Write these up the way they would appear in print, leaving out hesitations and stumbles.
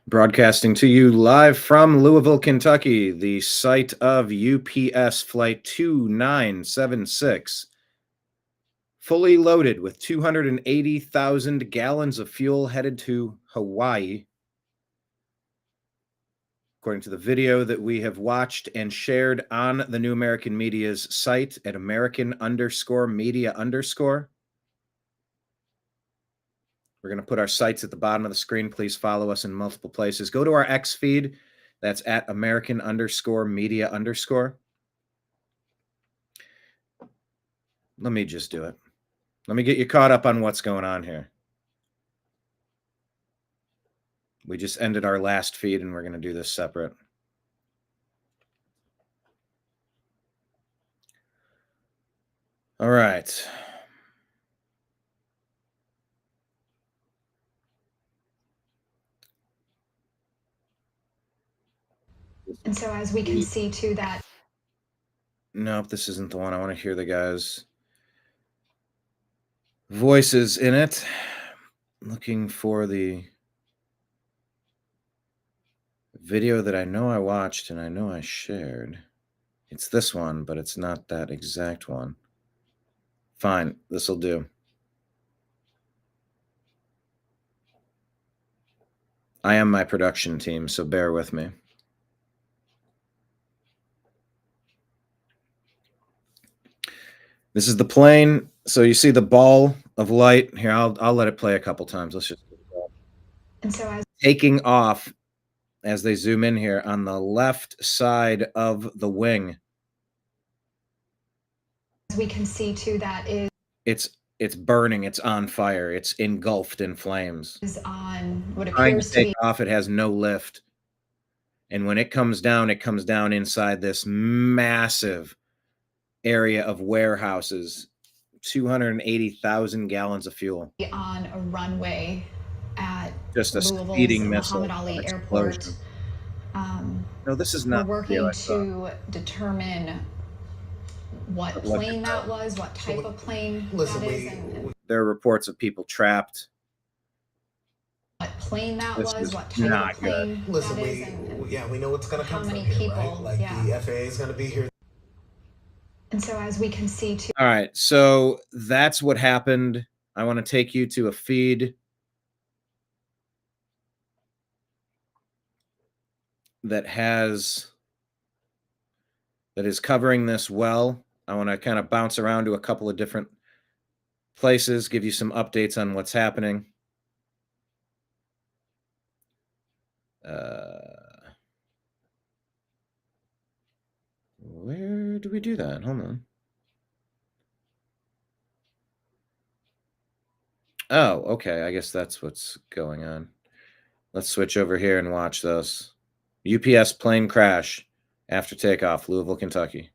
Broadcasting to you live from Louisville, Kentucky, the site of UPS Flight 2976, fully loaded with 280,000 gallons of fuel headed to Hawaii. According to the video that we have watched and shared on the New American Media's site at American_media_. We're going to put our sites at the bottom of the screen. Please follow us in multiple places. Go to our X feed. That's at American_media_. Let me just do it. Let me get you caught up on what's going on here. We just ended our last feed, and we're going to do this separate. All right. And so as we can see too that... Nope, this isn't the one. I want to hear the guys' voices in it. Looking for the video that I know I watched and I know I shared. It's this one, but it's not that exact one. Fine, this'll do. I am my production team, so bear with me. This is the plane. So you see the ball of light here. I'll let it play a couple times. Let's just. And so as taking off as they zoom in here on the left side of the wing. As we can see too, that is. It's burning. It's on fire. It's engulfed in flames. Is on what Trying appears to to take be off. It has no lift. And when it comes down inside this massive area of warehouses, 280,000 gallons of fuel. On a runway at just a Louisville's speeding missile. Muhammad Ali Airport. No, this is not. We're working to determine what plane that was, what type of plane that is. And there are reports of people trapped. What plane that was, what type of plane that is. Yeah, we know what's going to come from here, people, right? Like the FAA is going to be here. And so as we can see too. All right, so that's what happened. I want to take you to a feed that is covering this well. I want to kind of bounce around to a couple of different places, give you some updates on what's happening. Where do we do that? Hold on. Oh, okay. I guess that's what's going on. Let's switch over here and watch this. UPS plane crash after takeoff, Louisville, Kentucky.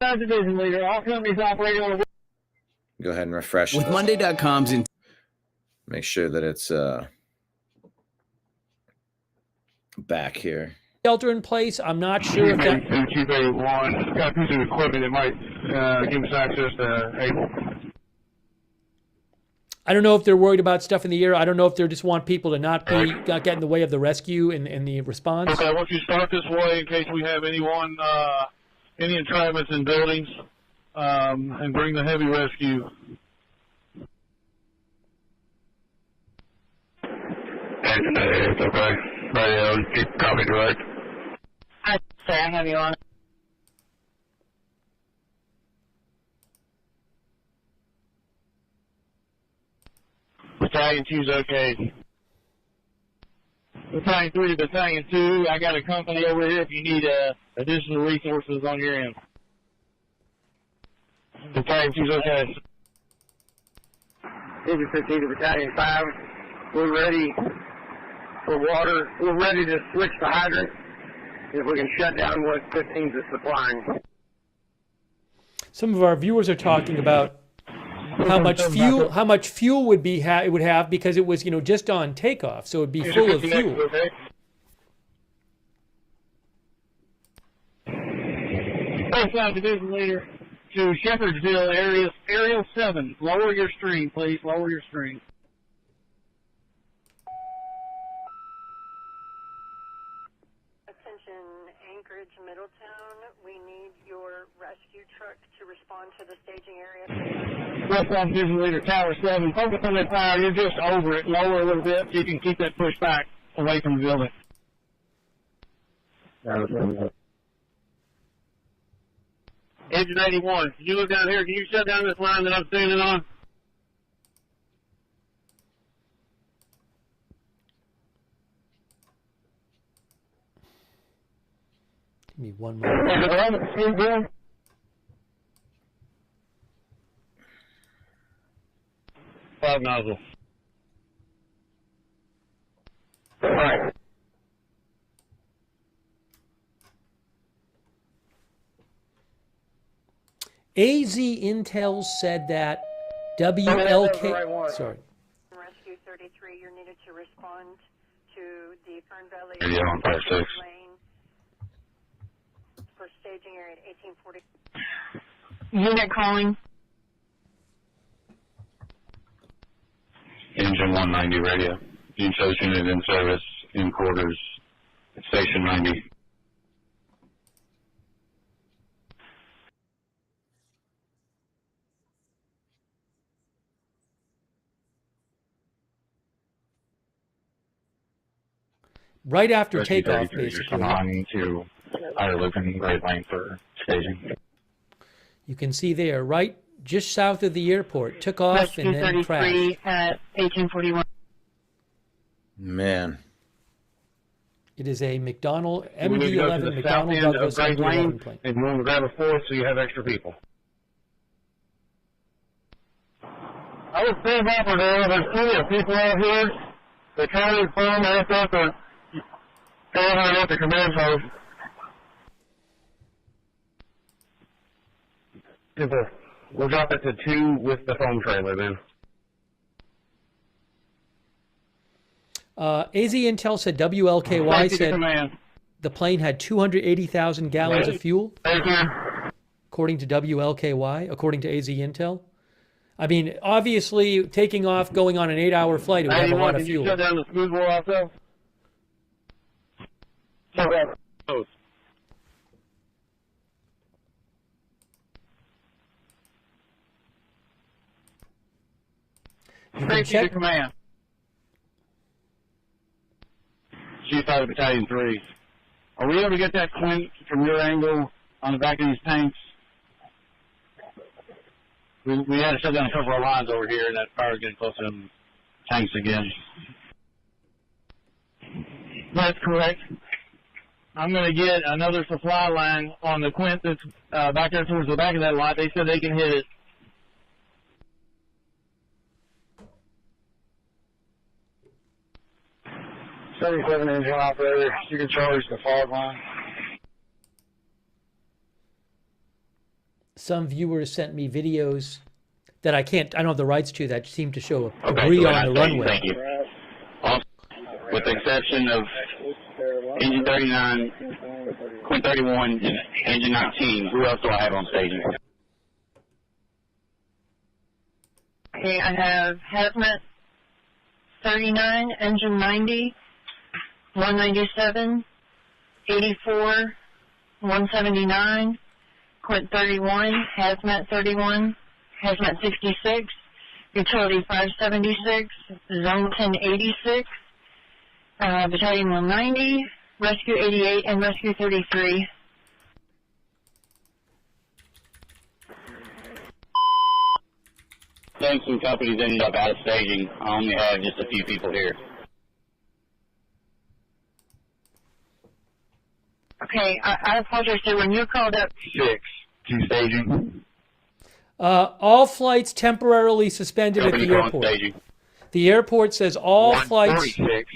Division leader, all companies operating on a... Go ahead and refresh with Monday.com's in. Make sure that it's back here. Shelter in place. I'm not sure if that. Chief 81 got a piece of equipment that might give us access to Able. I don't know if they're worried about stuff in the air. I don't know if they just want people to not get in the way of the rescue and the response. Okay, I want you to start this way in case we have anyone, any entrapments in buildings, and bring the heavy rescue. It's okay. Radio, keep copy direct. I have you on. Battalion 2's okay. Battalion 3 to Battalion 2, I got a company over here if you need additional resources on your end. Battalion 2's okay. Division 15 to Battalion 5, we're ready for water. We're ready to switch the hydrant if we can shut down what 15's is supplying. Some of our viewers are talking about how much fuel would be it would have because it was just on takeoff, so it'd be full of fuel. First Division Leader to Shepherdsville area 7. Lower your stream, please. Lower your stream. to Middletown. We need your rescue truck to respond to the staging area. West Off Division Leader Tower 7. Focus on that tower. You're just over it. Lower a little bit so you can keep that push back away from the building. Engine 81. Can you look down here? Can you shut down this line that I'm standing on? Give me one moment. 5 nozzle. All right. AZ Intel said that WLK. Sorry. Rescue 33, you're needed to respond to the Fern Valley on 5-6. lane for staging area at 1840. Unit calling. Engine 190 radio. Intel's unit in service in quarters at Station 90. Right after Rescue takeoff, 33 basically. responding to higher loop and Great Lane for staging. You can see there, right just south of the airport, took off Rescue and then 33 crashed. at 1841. Man. It is a McDonnell We need to go to MD-11 the south McDonnell end of Douglas Great Lane, MD-11 plane. and you want to grab a fourth so you have extra people. I would stand up for there. There's plenty of people out here. The county firm asked us to go ahead at the command post. We'll drop it to 2 with the foam trailer then. AZ Intel said WLKY Thank you, said command. the plane had 280,000 gallons of fuel, Thank you. according to WLKY, according to AZ Intel. I mean, obviously, taking off, going on an 8-hour flight, it would have a lot of Can you fuel. shut down the smooth roll also? Shut down. Post. You can Thank you to check. command. Chief out of Battalion 3. Are we able to get that Clint from your angle on the back of these tanks? We had to shut down a couple of lines over here, and that power is getting close to them tanks again. That's correct. I'm going to get another supply line on the Quint that's back there towards the back of that lot. They said they can hit it. '77 engine operator, you can charge the fog line. Some viewers sent me videos that I don't have the rights to, that seem to show a Okay, debris so on the runway. Thank you. Also, with the exception of Engine 39, Quint 31, and Engine 19, who else do I have on staging? Okay, I have Hazmat 39, Engine 90, 197, 84, 179, Quint 31, Hazmat 31, Hazmat 66, Utility 576, Zone 1086, Battalion 190, Rescue 88, and Rescue 33. Thanks, some companies ended up out of staging. I only have just a few people here. Okay, I apologize, sir. When you called up 6 to staging. All flights temporarily suspended at Company the on airport. staging. The airport says all flights 146.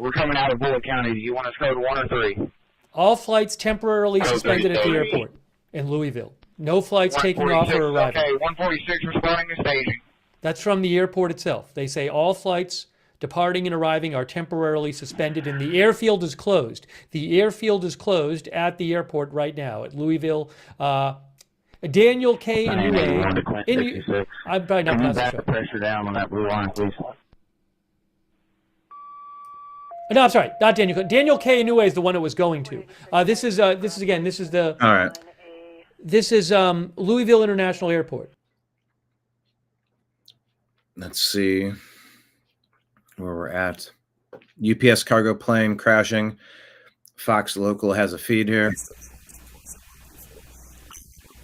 We're coming out of Bullitt County. Do you want us to go to 1 or 3? temporarily Oh, suspended at the 30. airport in Louisville. No flights taking off or arriving. Okay, 146 responding to staging. That's from the airport itself. They say all flights departing and arriving are temporarily suspended, and the airfield is closed. The airfield is closed at the airport right now at Louisville. Daniel K. I'm I'm probably not Can you pronouncing back it. the pressure down on that blue line, please? No, I'm sorry, not Daniel. Daniel K. Inouye is the one it was going to. This is the. All right. This is Louisville International Airport. Let's see where we're at. UPS cargo plane crashing. Fox Local has a feed here.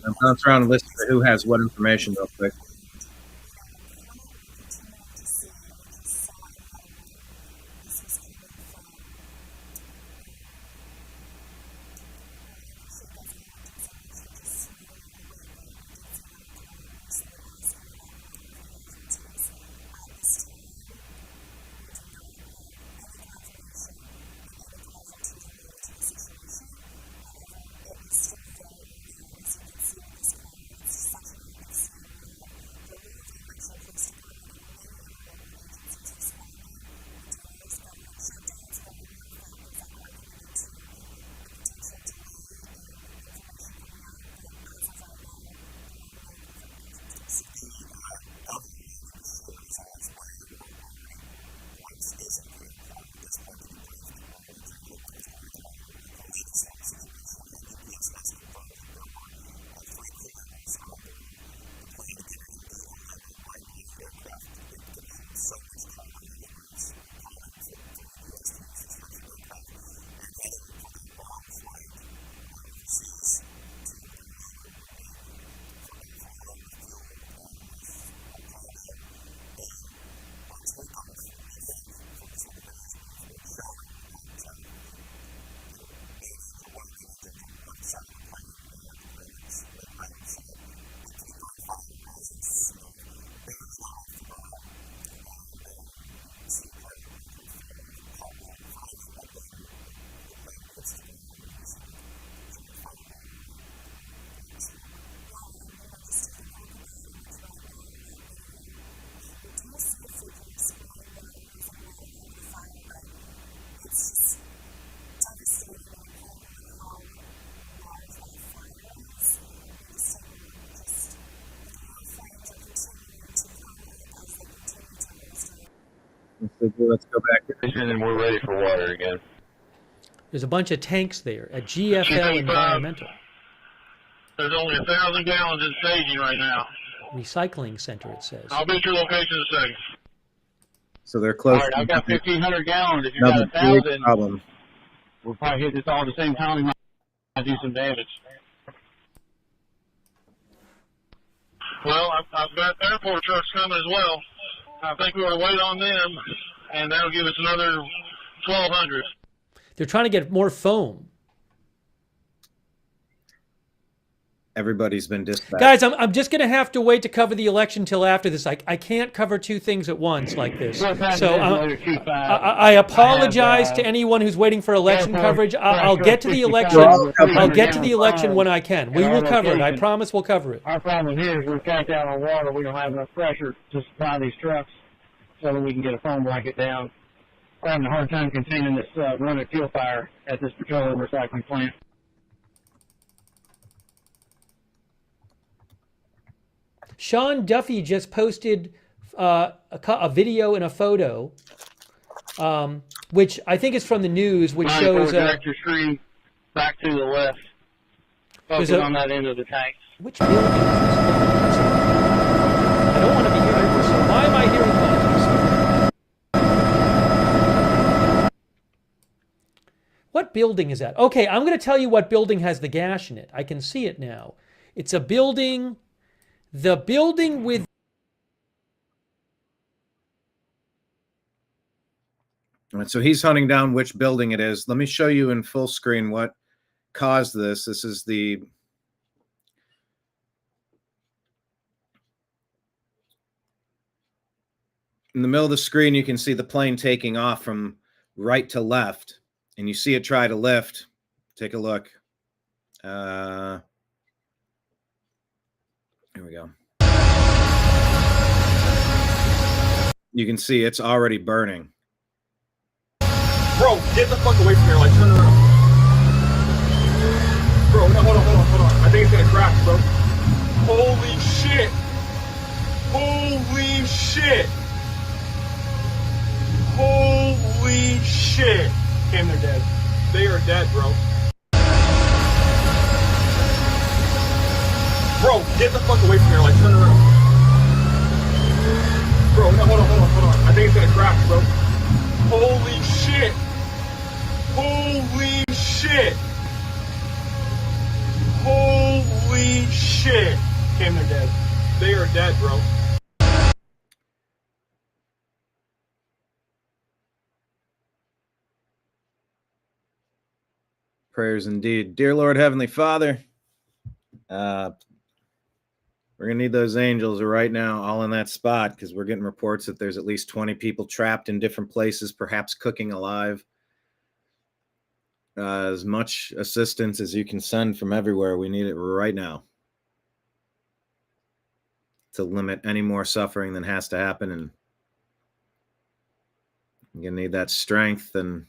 I'm bouncing around and listening to who has what information real quick. Let's go back. And we're ready for water again. There's a bunch of tanks there at GFL Environmental. There's only 1,000 gallons in staging right now. Recycling center, it says. I'll be at your location in a second. So they're close. All right, I've got 1,500 gallons. If you Another got 1,000, big problem. we'll probably hit this all at the same time. We might do some damage. Well, I've got airport trucks coming as well. I think we ought to wait on them, and that'll give us another 1,200. They're trying to get more foam. Everybody's been dispatched. Guys, I'm just going to have to wait to cover the election till after this. I can't cover two things at once like this. So I apologize to anyone who's waiting for election coverage. I'll get to the election. I'll get to the election when I can. We will cover it. I promise we'll cover it. Our problem here is we're capped out on water. We don't have enough pressure to supply these trucks so that we can get a foam blanket down. We're having a hard time containing this running fuel fire at this petroleum recycling plant. Sean Duffy just posted a video and a photo, which I think is from the news, which shows... director screen back to the left. Focus on that end of the tank. Which building is this? I don't want to be hearing this. Why am I hearing this? What building is that? Okay, I'm going to tell you what building has the gash in it. I can see it now. It's a building... The building with... All right, so he's hunting down which building it is. Let me show you in full screen what caused this. This is the... In the middle of the screen, you can see the plane taking off from right to left, and you see it try to lift. Take a look. Here we go. You can see it's already burning. Bro, get the fuck away from here. Like, turn around. Bro, no, hold on. I think it's gonna crash, bro. Holy shit. Holy shit. Holy shit. shit! Cam, they're dead. They are dead, bro. Bro, get the fuck away from here, like, turn around. Bro, no, hold on. I think it's gonna crash, bro. Holy shit! Holy shit! Holy shit! Cam, they're dead. They are dead, bro. Prayers indeed. Dear Lord, Heavenly Father, we're going to need those angels right now all in that spot because we're getting reports that there's at least 20 people trapped in different places, perhaps cooking alive. As much assistance as you can send from everywhere, we need it right now to limit any more suffering than has to happen. And you're going to need that strength and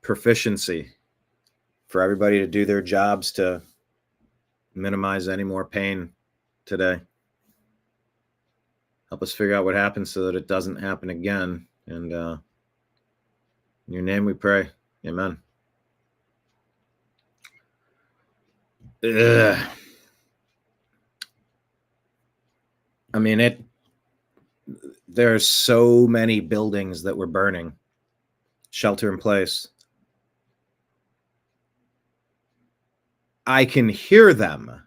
proficiency for everybody to do their jobs to minimize any more pain today. Help us figure out what happened so that it doesn't happen again. And in your name we pray. Amen. Ugh. I mean, there's so many buildings that were burning. Shelter in place. I can hear them.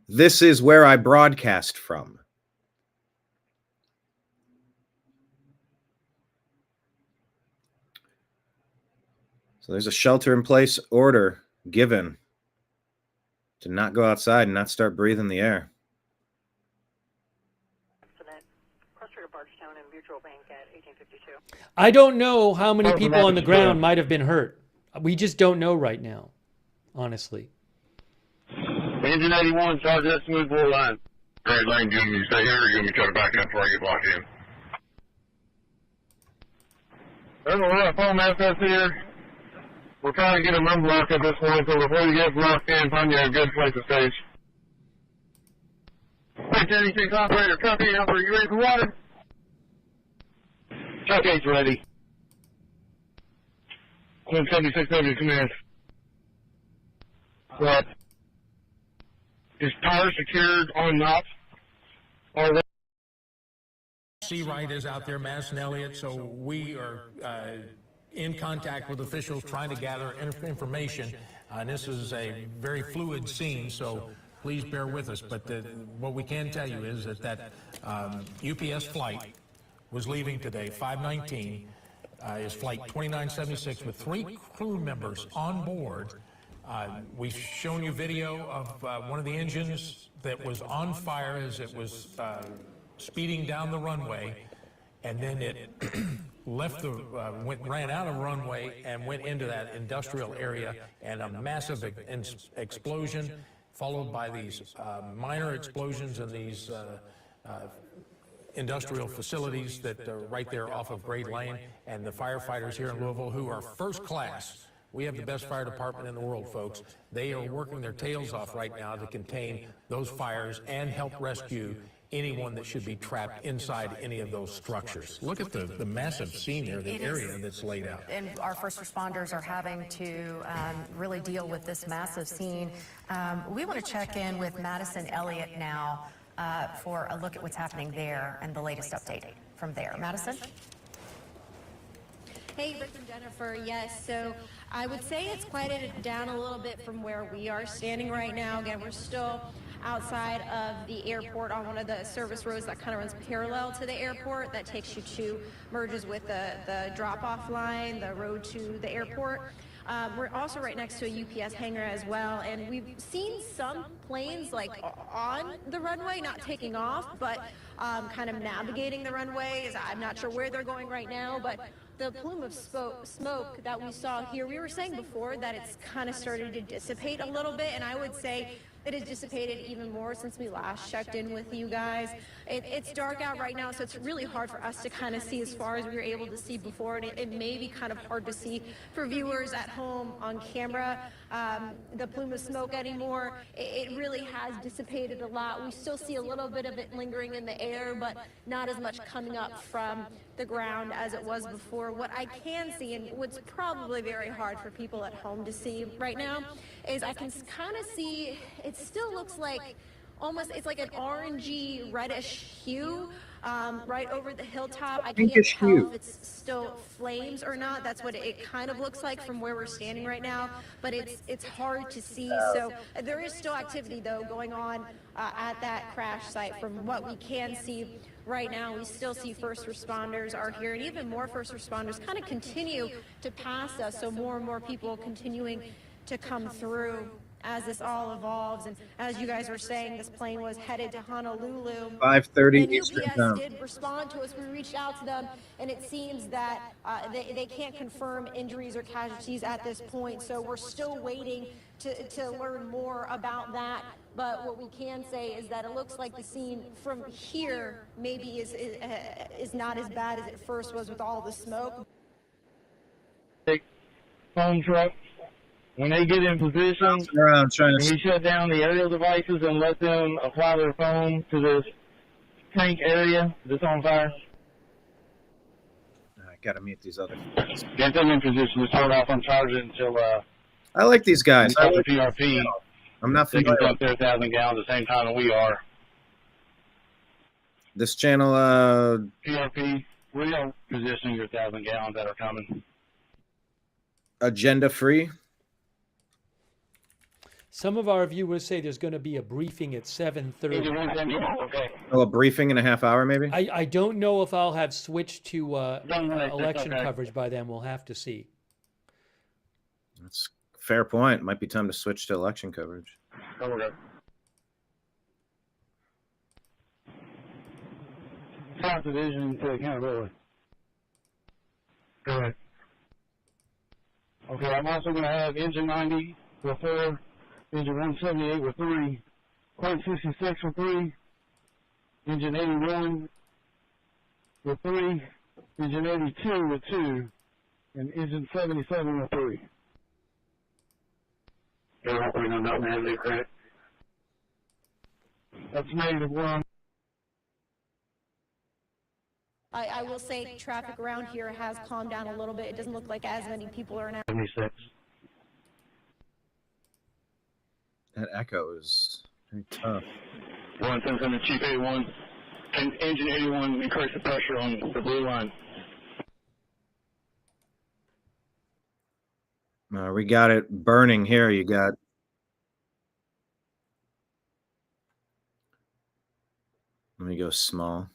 This is where I broadcast from. So there's a shelter in place order given to not go outside and not start breathing the air. I don't know how many people on the ground might have been hurt. We just don't know right now, honestly. Engine 81, charge that smooth bore line. Great Lane, do you want me to stay here or you want me to try to back up before I get locked in? There's a lot of foam access here. We're trying to get them unblocked at this point, so before you get blocked in, find you a good place to stage. 836 operator, Truck 8, operator, you ready for water? Truck 8's ready. Quinn 7600, command. Right. Is power secured on knots? Seawright is out there, Madison Elliott, so we are in contact with officials trying to gather information. And this is a very fluid scene, so please bear with us. But what we can tell you is that UPS flight was leaving today, 519, is flight 2976 with 3 crew members on board. We've shown you video of one of the engines that was on fire as it was speeding down the runway, and then it left ran out of runway and went into that industrial area, and a massive explosion followed by these minor explosions in these industrial facilities that are right there off of Great Lane. And the firefighters here in Louisville, who are first class, we have the best fire department in the world, folks. They are working their tails off right now to contain those fires and help rescue anyone that should be trapped inside any of those structures. Look at the massive scene here, the area that's laid out. And our first responders are having to really deal with this massive scene. We want to check in with Madison Elliott now for a look at what's happening there and the latest update from there. Madison? Hey, Rick and Jennifer. Yes, so I would say it's quieted down a little bit from where we are standing right now. Again, we're still outside of the airport on one of the service roads that kind of runs parallel to the airport that takes you to, merges with the drop-off line, the road to the airport. We're also right next to a UPS hangar as well, and we've seen some planes like on the runway, not taking off, but kind of navigating the runway. I'm not sure where they're going right now, but the plume of smoke that we saw here, we were saying before that it's kind of started to dissipate a little bit, and I would say it has dissipated even more since we last checked in with you guys. It's dark out right now, so it's really hard for us to kind of see as far as we were able to see before, and it may be kind of hard to see for viewers at home on camera the plume of smoke anymore. It really has dissipated a lot. We still see a little bit of it lingering in the air, but not as much coming up from the ground as it was before. What I can see, and what's probably very hard for people at home to see right now, is I can kind of see, it still looks like almost, it's like an orangey reddish hue right over the hilltop. I can't Pinkish tell hue. if it's still flames or not. That's what it kind of looks like from where we're standing right now, but it's hard to see. So there is still activity though going on at that crash site. From what we can see right now, we still see first responders are here, and even more first responders kind of continue to pass us, so more and more people continuing to come through as this all evolves. And as you guys were saying, this plane was headed to Honolulu. 5:30 And Eastern UPS time. did respond to us. We reached out to them, and it seems that they can't confirm injuries or casualties at this point. So we're still waiting to learn more about that. But what we can say is that it looks like the scene from here maybe is not as bad as it first was with all the smoke. Phone truck, when they get in position, Around trying to we shut down the aerial devices and let them apply their foam to this tank area that's on fire. I gotta meet these other guys. Get them in position to start off on charging until I like these guys. I the like PRP. I'm not They can familiar. dump their 1,000 gallons at the same time that we are. This channel, PRP, we are positioning your 1,000 gallons that are coming. agenda free. Some of our viewers say there's going to be a briefing at 7:30. Okay. Oh, a briefing in a half hour, maybe. I don't know if I'll have switched to that's election okay. coverage by then. We'll have to see. That's a fair point. Might be time to switch to election coverage. Okay. South Division to accountability. Go ahead. Okay, I'm also going to have engine 90 with 4, engine 178 with 3, point 66 with 3, engine 81 with 3, engine 82 with 2, and engine 77 with 3. They're operating on that man, they correct? That's negative 1. I will say traffic around here has calmed down a little bit. It doesn't look like as many people are now. 76. That echo is very tough. 177 Chief 81, and engine 81, increase the pressure on the blue line. We got it burning here. You got. Let me go small.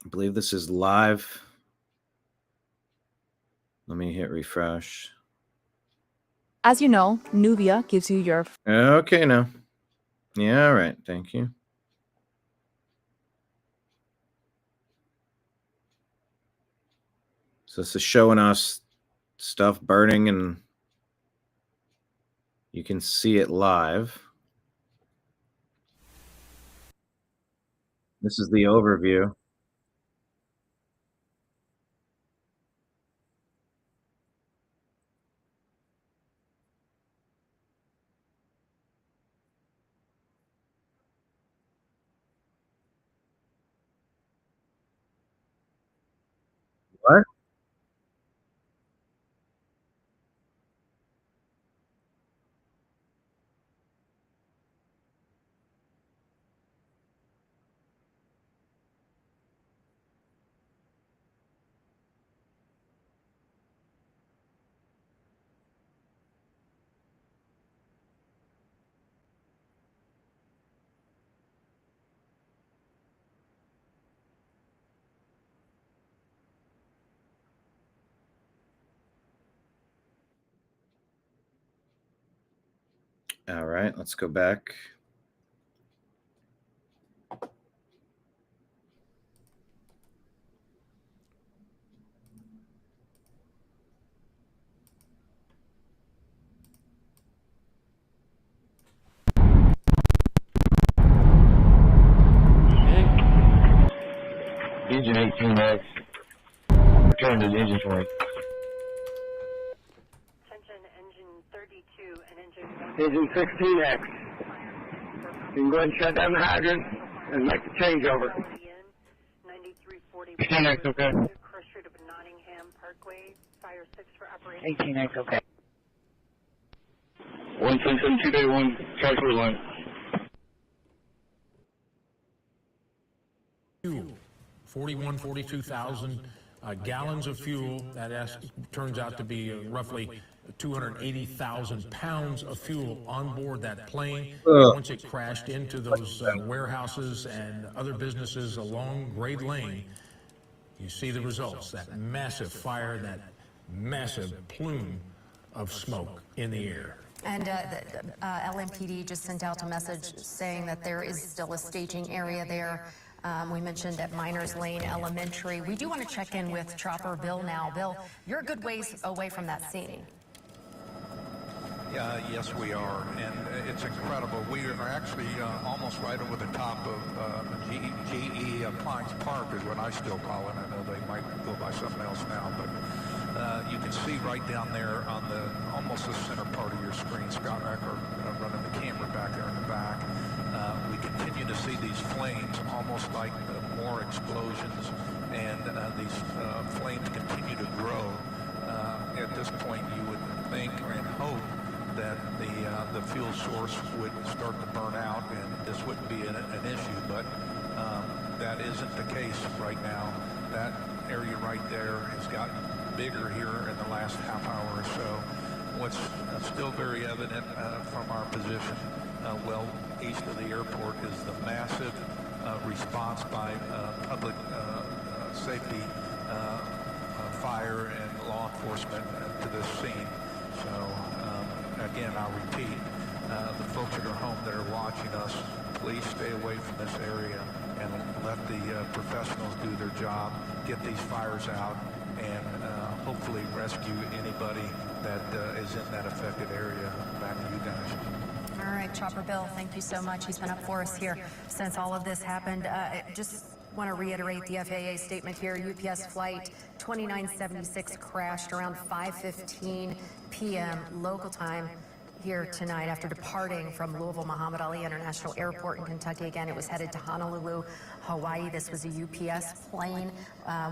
I believe this is live. Let me hit refresh. As you know, Nubia gives you your... Okay, now. Yeah, all right. Thank you. So this is showing us stuff burning, and you can see it live. This is the overview. What? All right, let's go back. 16X. Return to the engine for it. Attention, engine 32 and engine engine 16X. You can go ahead and shut down the hydrant and make the changeover. 16X, okay. Cross Street of Nottingham Parkway, Fire 6 for operation. 18X, okay. 177-281, transfer line. Fuel, 42,000 gallons of fuel. That turns out to be roughly 280,000 pounds of fuel on board that plane. Once it crashed into those warehouses and other businesses along Grade Lane, you see the results, that massive fire, that massive plume of smoke in the air. And LMPD just sent out a message saying that there is still a staging area there. We mentioned at Miners Lane Elementary. We do want to check in with Chopper Bill now. Bill, you're a good ways away from that scene. Yes, we are, and it's incredible. We are actually almost right over the top of GE Appliance Park is what I still call it. I know they might go by something else now, but you can see right down there on almost the center part of your screen, Scott Ecker running the camera back there in the back. We continue to see these flames, almost like more explosions, and these flames continue to grow. At this point, you would think and hope that the fuel source would start to burn out and this wouldn't be an issue, but that isn't the case right now. That area right there has gotten bigger here in the last half hour or so. What's still very evident from our position well east of the airport is the massive response by public safety, fire and law enforcement to this scene. So again, I'll repeat, the folks that are home that are watching us, please stay away from this area and let the professionals do their job, get these fires out, and hopefully rescue anybody that is in that affected area. Back to you guys. All right, Chopper Bill, thank you so much. He's been up for us here since all of this happened. Just want to reiterate the FAA statement here. UPS flight 2976 crashed around 5:15 p.m. local time here tonight after departing from Louisville Muhammad Ali International Airport in Kentucky. Again, it was headed to Honolulu, Hawaii. This was a UPS plane,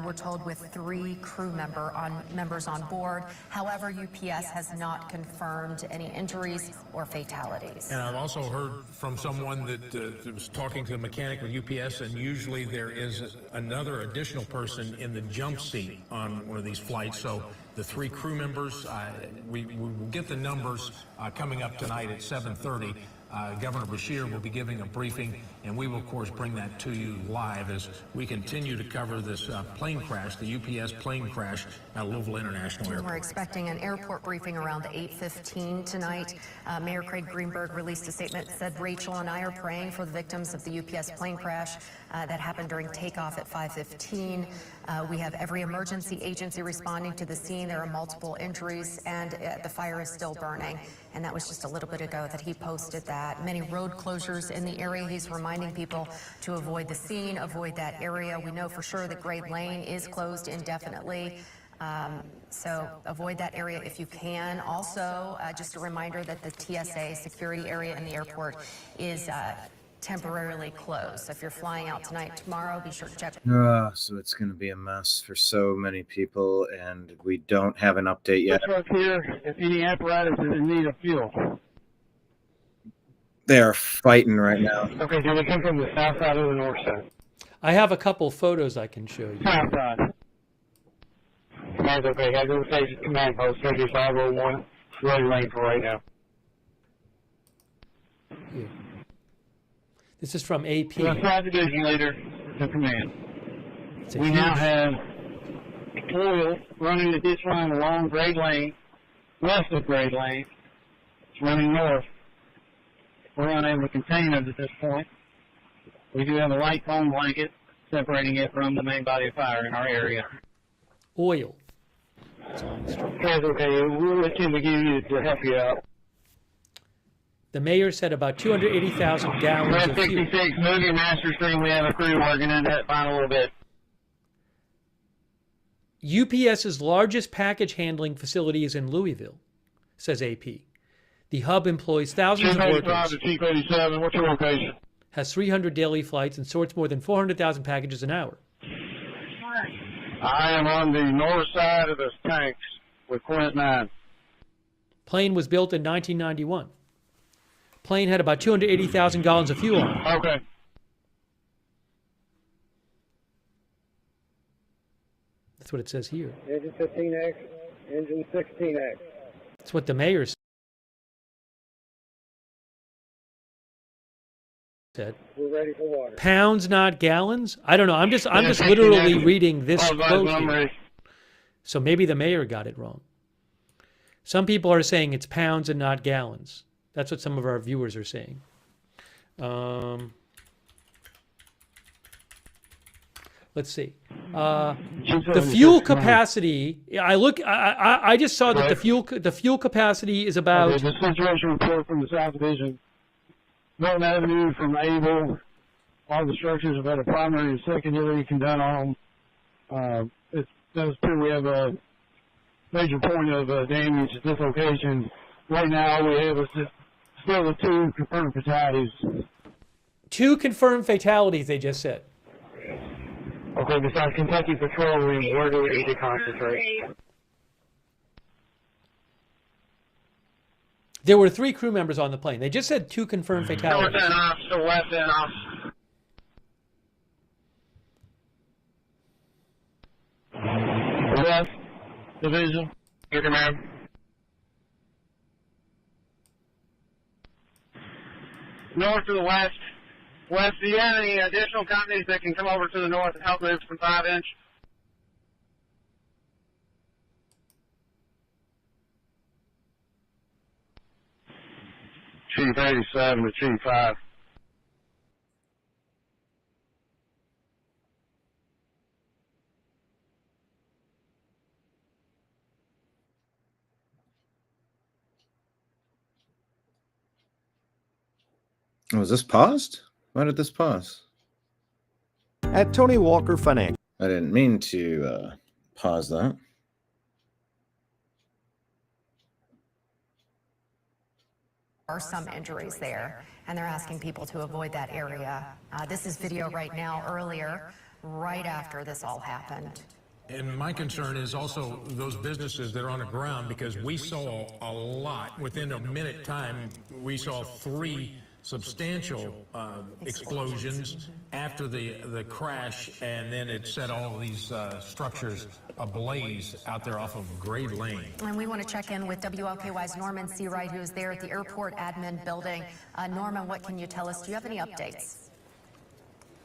we're told, with 3 crew members on board. However, UPS has not confirmed any injuries or fatalities. And I've also heard from someone that was talking to a mechanic with UPS, and usually there is another additional person in the jump seat on one of these flights. So the 3 crew members, we will get the numbers coming up tonight at 7:30. Governor Beshear will be giving a briefing, and we will, of course, bring that to you live as we continue to cover this plane crash, the UPS plane crash at Louisville International Airport. We're expecting an airport briefing around 8:15 tonight. Mayor Craig Greenberg released a statement, said, "Rachel and I are praying for the victims of the UPS plane crash that happened during takeoff at 5:15. We have every emergency agency responding to the scene. There are multiple injuries, and the fire is still burning." And that was just a little bit ago that he posted that. Many road closures in the area. He's reminding people to avoid the scene, avoid that area. We know for sure that Grade Lane is closed indefinitely. So avoid that area if you can. Also, just a reminder that the TSA security area in the airport is temporarily closed. So if you're flying out tonight, tomorrow, be sure to check. So it's going to be a mess for so many people, and we don't have an update yet. Truck here, if any apparatus is in need of fuel. They are fighting right now. Okay, so they come from the south side or the north side? I have a couple photos I can show you. South side. Command's okay. Have to station command post 3501. Ready lane for right now. Here. This is from AP. Flight division leader to command. We now have oil running the ditch line along Grade Lane, west of Grade Lane. It's running north. We're unable to contain it at this point. We do have a light foam blanket separating it from the main body of fire in our area. Oil. That's okay. We'll let Tim give you to help you out. The mayor said about 280,000 gallons of fuel. 66, move your master stream. We have a crew working on that final little bit. UPS's largest package handling facility is in Louisville, says AP. The hub employs thousands of workers. 285 to Chief 87. What's your location? Has 300 daily flights and sorts more than 400,000 packages an hour. I am on the north side of the tanks with Quint 9. Plane was built in 1991. Plane had about 280,000 gallons of fuel on it. Okay. That's what it says here. Engine 15X, engine 16X. That's what the mayor said. We're ready for water. Pounds, not gallons? I don't know. I'm just literally reading this quote here. So maybe the mayor got it wrong. Some people are saying it's pounds and not gallons. That's what some of our viewers are saying. Let's see. The fuel capacity. I just saw that the fuel capacity is about. Okay, the situation report from the South Division. Norton Avenue from Able. All the structures have had a primary and secondary condemned on them. That's true. We have a major point of damage at this location. Right now, we have still the 2 confirmed fatalities. 2 confirmed fatalities, they just said. Okay, besides Kentucky Petroleum, where do we need to concentrate? There were 3 crew members on the plane. They just said 2 confirmed fatalities. North end off, to west end off. West Division. Here, command. North to the west. West, do you have any additional companies that can come over to the north and help move from 5-inch? Chief 87 to Chief 5. Oh, is this paused? Why did this pause? At Tony Walker Financial. I didn't mean to pause that. Are some injuries there, and they're asking people to avoid that area. This is video right now, earlier, right after this all happened. And my concern is also those businesses that are on the ground, because we saw a lot. Within a minute time, we saw 3 substantial explosions after the crash, and then it set all of these structures ablaze out there off of Grade Lane. And we want to check in with WLKY's Norman Seawright, who is there at the airport admin building. Norman, what can you tell us? Do you have any updates?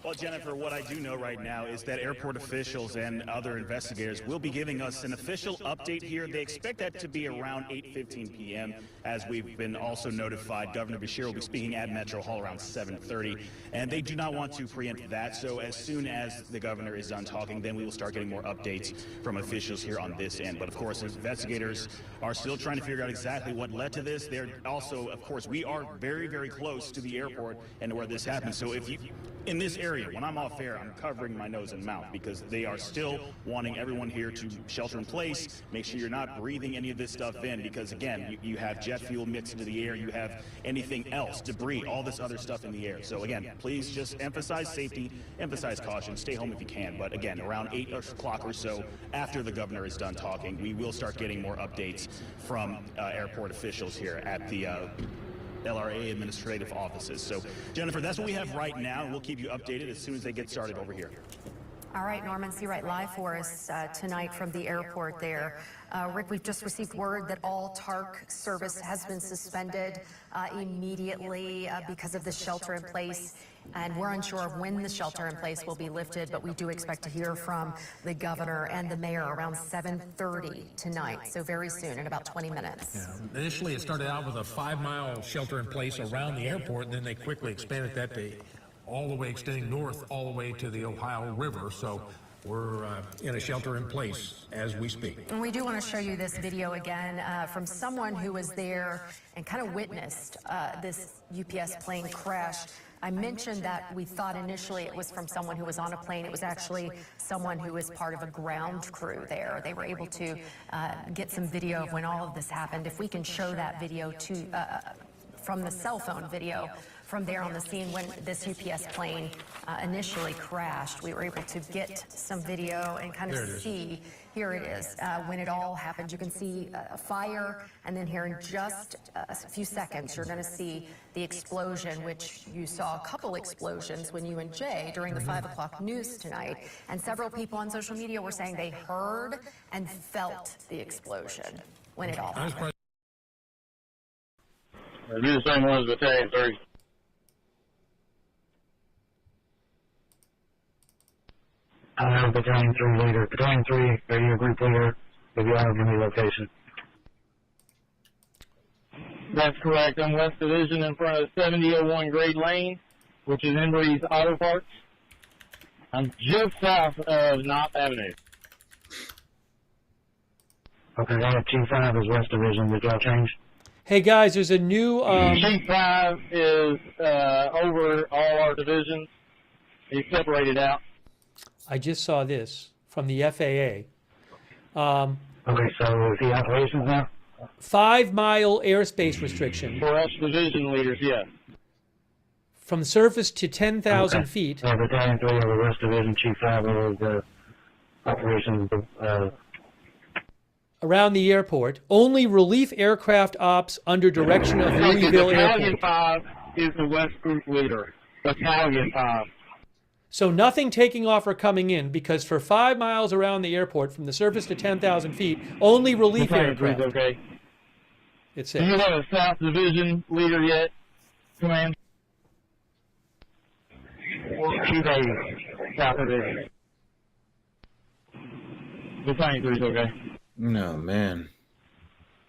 Well, Jennifer, what I do know right now is that airport officials and other investigators will be giving us an official update here. They expect that to be around 8:15 p.m. As we've been also notified, Governor Beshear will be speaking at Metro Hall around 7:30, and they do not want to preempt that. So as soon as the governor is done talking, then we will start getting more updates from officials here on this end. But of course, investigators are still trying to figure out exactly what led to this. They're also, of course, we are very, very close to the airport and where this happened. So if you, in this area, when I'm off air, I'm covering my nose and mouth because they are still wanting everyone here to shelter in place, make sure you're not breathing any of this stuff in, because again, you have jet fuel mixed into the air, you have anything else, debris, all this other stuff in the air. So again, please just emphasize safety, emphasize caution, stay home if you can. But again, around 8 o'clock or so, after the governor is done talking, we will start getting more updates from airport officials here at the LRA administrative offices. So, Jennifer, that's what we have right now. We'll keep you updated as soon as they get started over here. All right, Norman Seawright live for us tonight from the airport there. Rick, we've just received word that all TARC service has been suspended immediately because of the shelter in place. And we're unsure of when the shelter in place will be lifted, but we do expect to hear from the governor and the mayor around 7:30 tonight. So very soon, in about 20 minutes. Yeah. Initially, it started out with a 5-mile shelter in place around the airport, and then they quickly expanded that to all the way extending north, all the way to the Ohio River. So We're in a shelter in place as we speak. And we do want to show you this video again from someone who was there and kind of witnessed this UPS plane crash. I mentioned that we thought initially it was from someone who was on a plane. It was actually someone who was part of a ground crew there. They were able to get some video of when all of this happened. If we can show that video from the cell phone video from there on the scene when this UPS plane initially crashed, we were able to get some video and kind of see, here it is, when it all happened. You can see a fire, and then here in just a few seconds, you're going to see the explosion, which you saw a couple explosions when you and Jay during the 5 o'clock news tonight. And several people on social media were saying they heard and felt the explosion when it all happened. Do the same ones with Battalion 3. I have Battalion 3 leader. Battalion 3, radio group leader. If you have any location. That's correct. I'm West Division in front of 7001 Grade Lane, which is Embry's Auto Parts. I'm just south of Knott Avenue. Okay, I have Chief 5 as West Division. Did y'all change? Hey guys, there's a new. Chief 5 is over all our divisions. He's separated out. I just saw this from the FAA. Okay, so is he operations now? 5-mile airspace restriction. For us division leaders, yes. From surface to 10,000 feet. Battalion 3 of the West Division, Chief 5 of the operations. Around the airport. Only relief aircraft ops under direction of Louisville Battalion Airport. 5 is the West Group leader. Battalion 5. So nothing taking off or coming in, because for 5 miles around the airport, from the surface to 10,000 feet, only relief aircraft. Okay. It Do you says. have a South Division leader yet, Command? Chief 80, South Division. Battalion 3 is okay. No, man.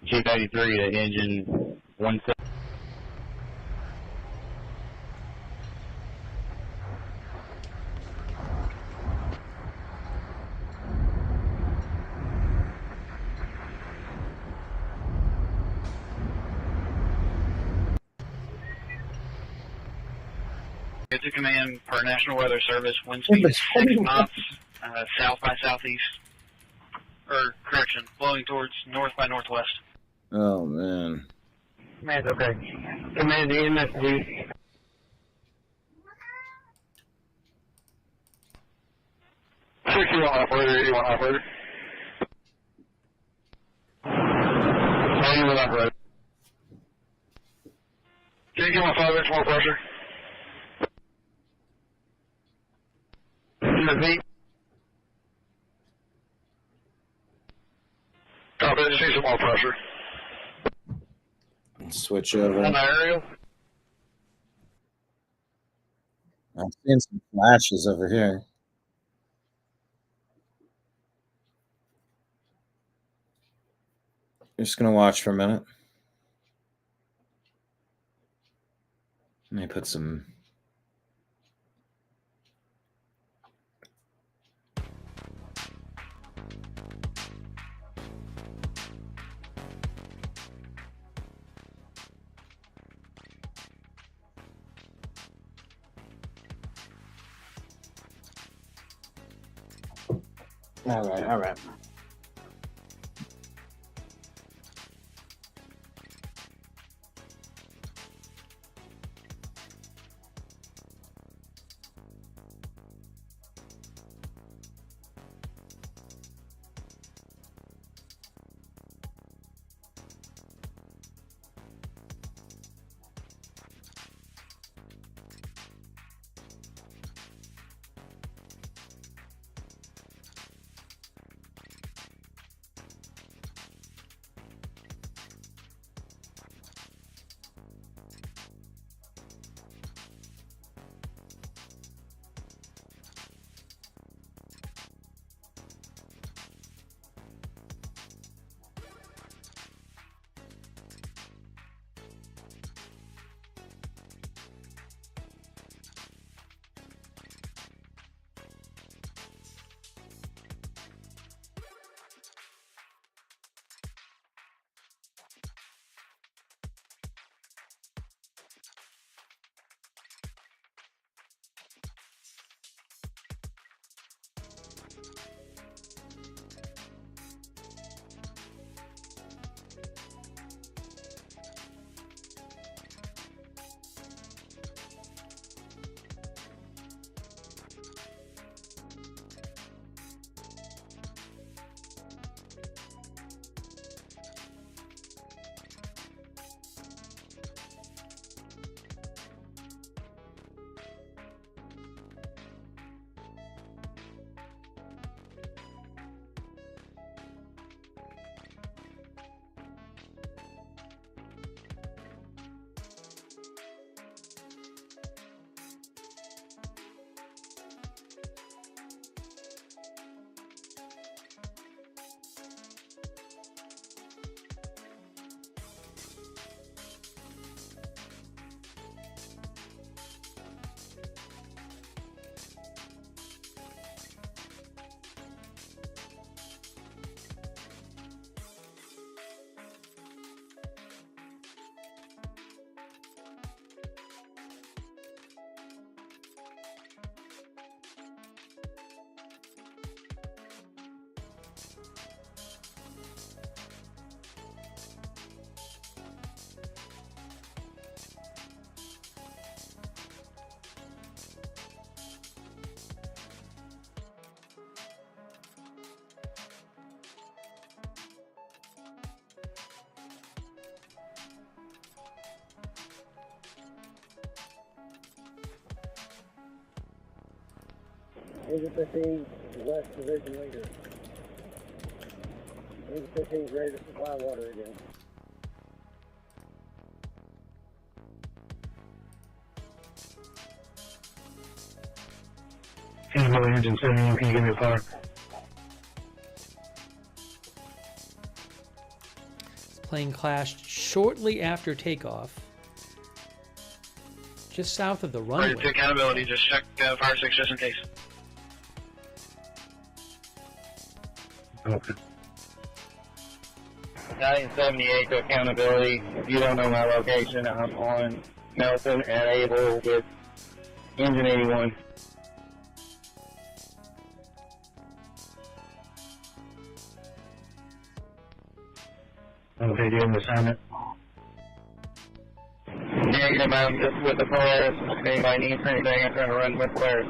Chief 83 to engine 17. To command per National Weather Service, wind speed 6 knots, south by southeast, or correction, blowing towards north by northwest. Oh, man. Command, okay. Command the MSD. Operator, 81 operator. 81 operator. Can you give my 5 inch more pressure? Repeat. Copy, just need some more pressure. Switch over. On the aerial? I'm seeing some flashes over here. Just gonna watch for a minute. Let me put some. All right. Engine 15, West Division leader. Engine 15 is ready to supply water again. Engine 71, can you give me a fire? Plane crashed shortly after takeoff, just south of the runway. Ready to accountability, just check fire 6 just in case. Okay. 978 to accountability. If you don't know my location, I'm on Nelson and Able with engine 81. Okay, doing the assignment. Negative, I'm just with the Polaris. Anybody needs anything, I'm trying to run with Polaris.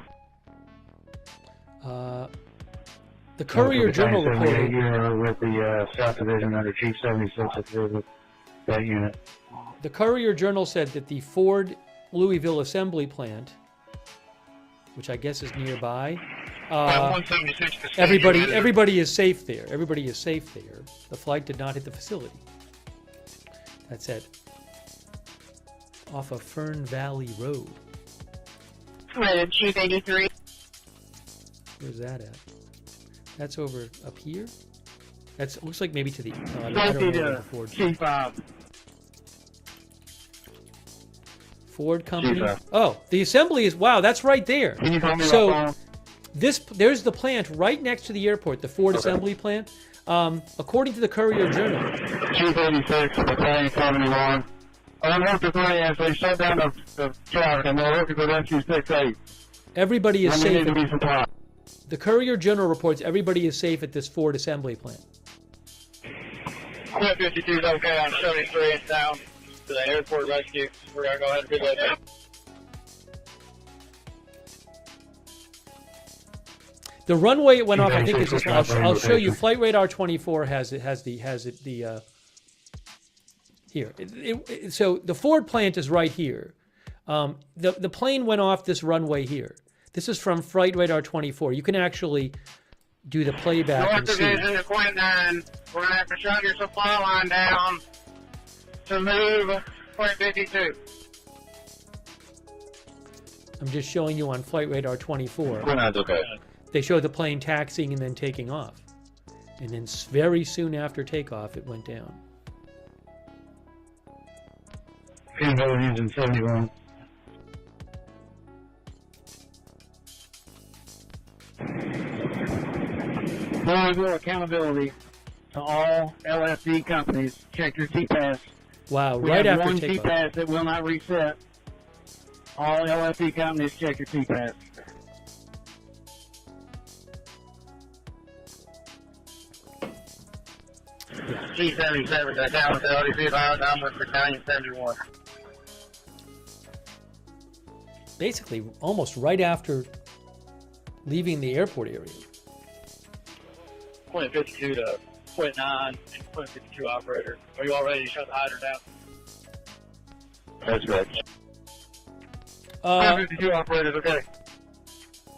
The Courier Journal reported. You're with the South Division under Chief 76 at that unit. The Courier Journal said that the Ford Louisville assembly plant, which I guess is nearby, everybody is safe there. Everybody is safe there. The flight did not hit the facility. That's it. Off of Fern Valley Road. Chief 83. Where's that at? That's over up here. That's looks like maybe to the. I don't know Ford. C5. Ford company. C5. Oh, the assembly is wow. That's right there. Can you tell me So there's the plant right next to the airport, the Ford assembly plant. According to the Courier Journal. Chief 86, Battalion 71. I'm working for as they shut down the truck and they're working for Rescue 68. Everybody is safe. Need to be supplied. The Courier Journal reports everybody is safe at this Ford assembly plant. Quit 52 is okay on 73 and down to the airport rescue. We're going to go ahead and do that. The runway it went off, I think, is this one. I'll show you. Flight Radar 24 has it here. So the Ford plant is right here. The plane went off this runway here. This is from Flight Radar 24. You can actually do the playback North and see. Division to Quint 9. We're going to have to shut your supply line down to move Quint 52. I'm just showing you on Flight Radar 24. Okay. They show the plane taxiing and then taking off. And then very soon after takeoff, it went down. Engine 71. Louisville accountability to all LFD companies. Check your T-Pass. Wow, we right have after one takeoff. T-Pass that will not reset. All LFD companies, check your T-Pass. G77, that's down with the Odysee line. I'm with Battalion 71. Basically, almost right after leaving the airport area. Quint 52 to Quint 9 and Quint 52 operator. Are you all ready to shut the hydrant down? That's good. Quint 52 operators, okay.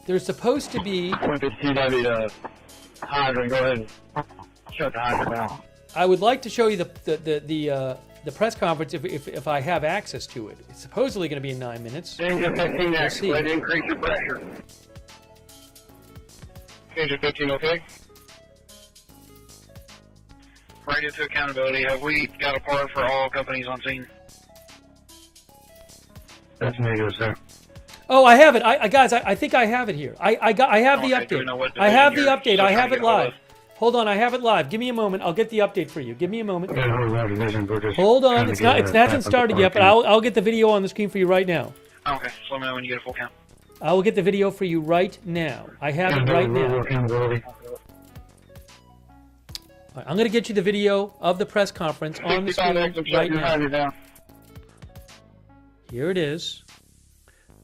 There's supposed to be. Quint 52 heavy to hydrant. Go ahead and shut the hydrant down. I would like to show you the press conference if I have access to it. It's supposedly going to be in 9 minutes. Engine 15 We'll X, see. ready to increase your pressure. Engine 15, okay? Radio to accountability. Have we got a part for all companies on scene? That's negative, sir. Oh, I have it. Guys, I think I have it here. I have the Okay, do we update. know what I have the division update. you're I still have trying it to get hold live. Hold on, I have it live. Give me a moment. I'll get the update for you. Give me a moment. Hold on. It hasn't started yet, but I'll get the video on the screen for you right now. Okay, so let me know when you get a full count. I will get the video for you right now. I have it right now. All right, I'm going to get you the video of the press conference on the screen right now. Here it is.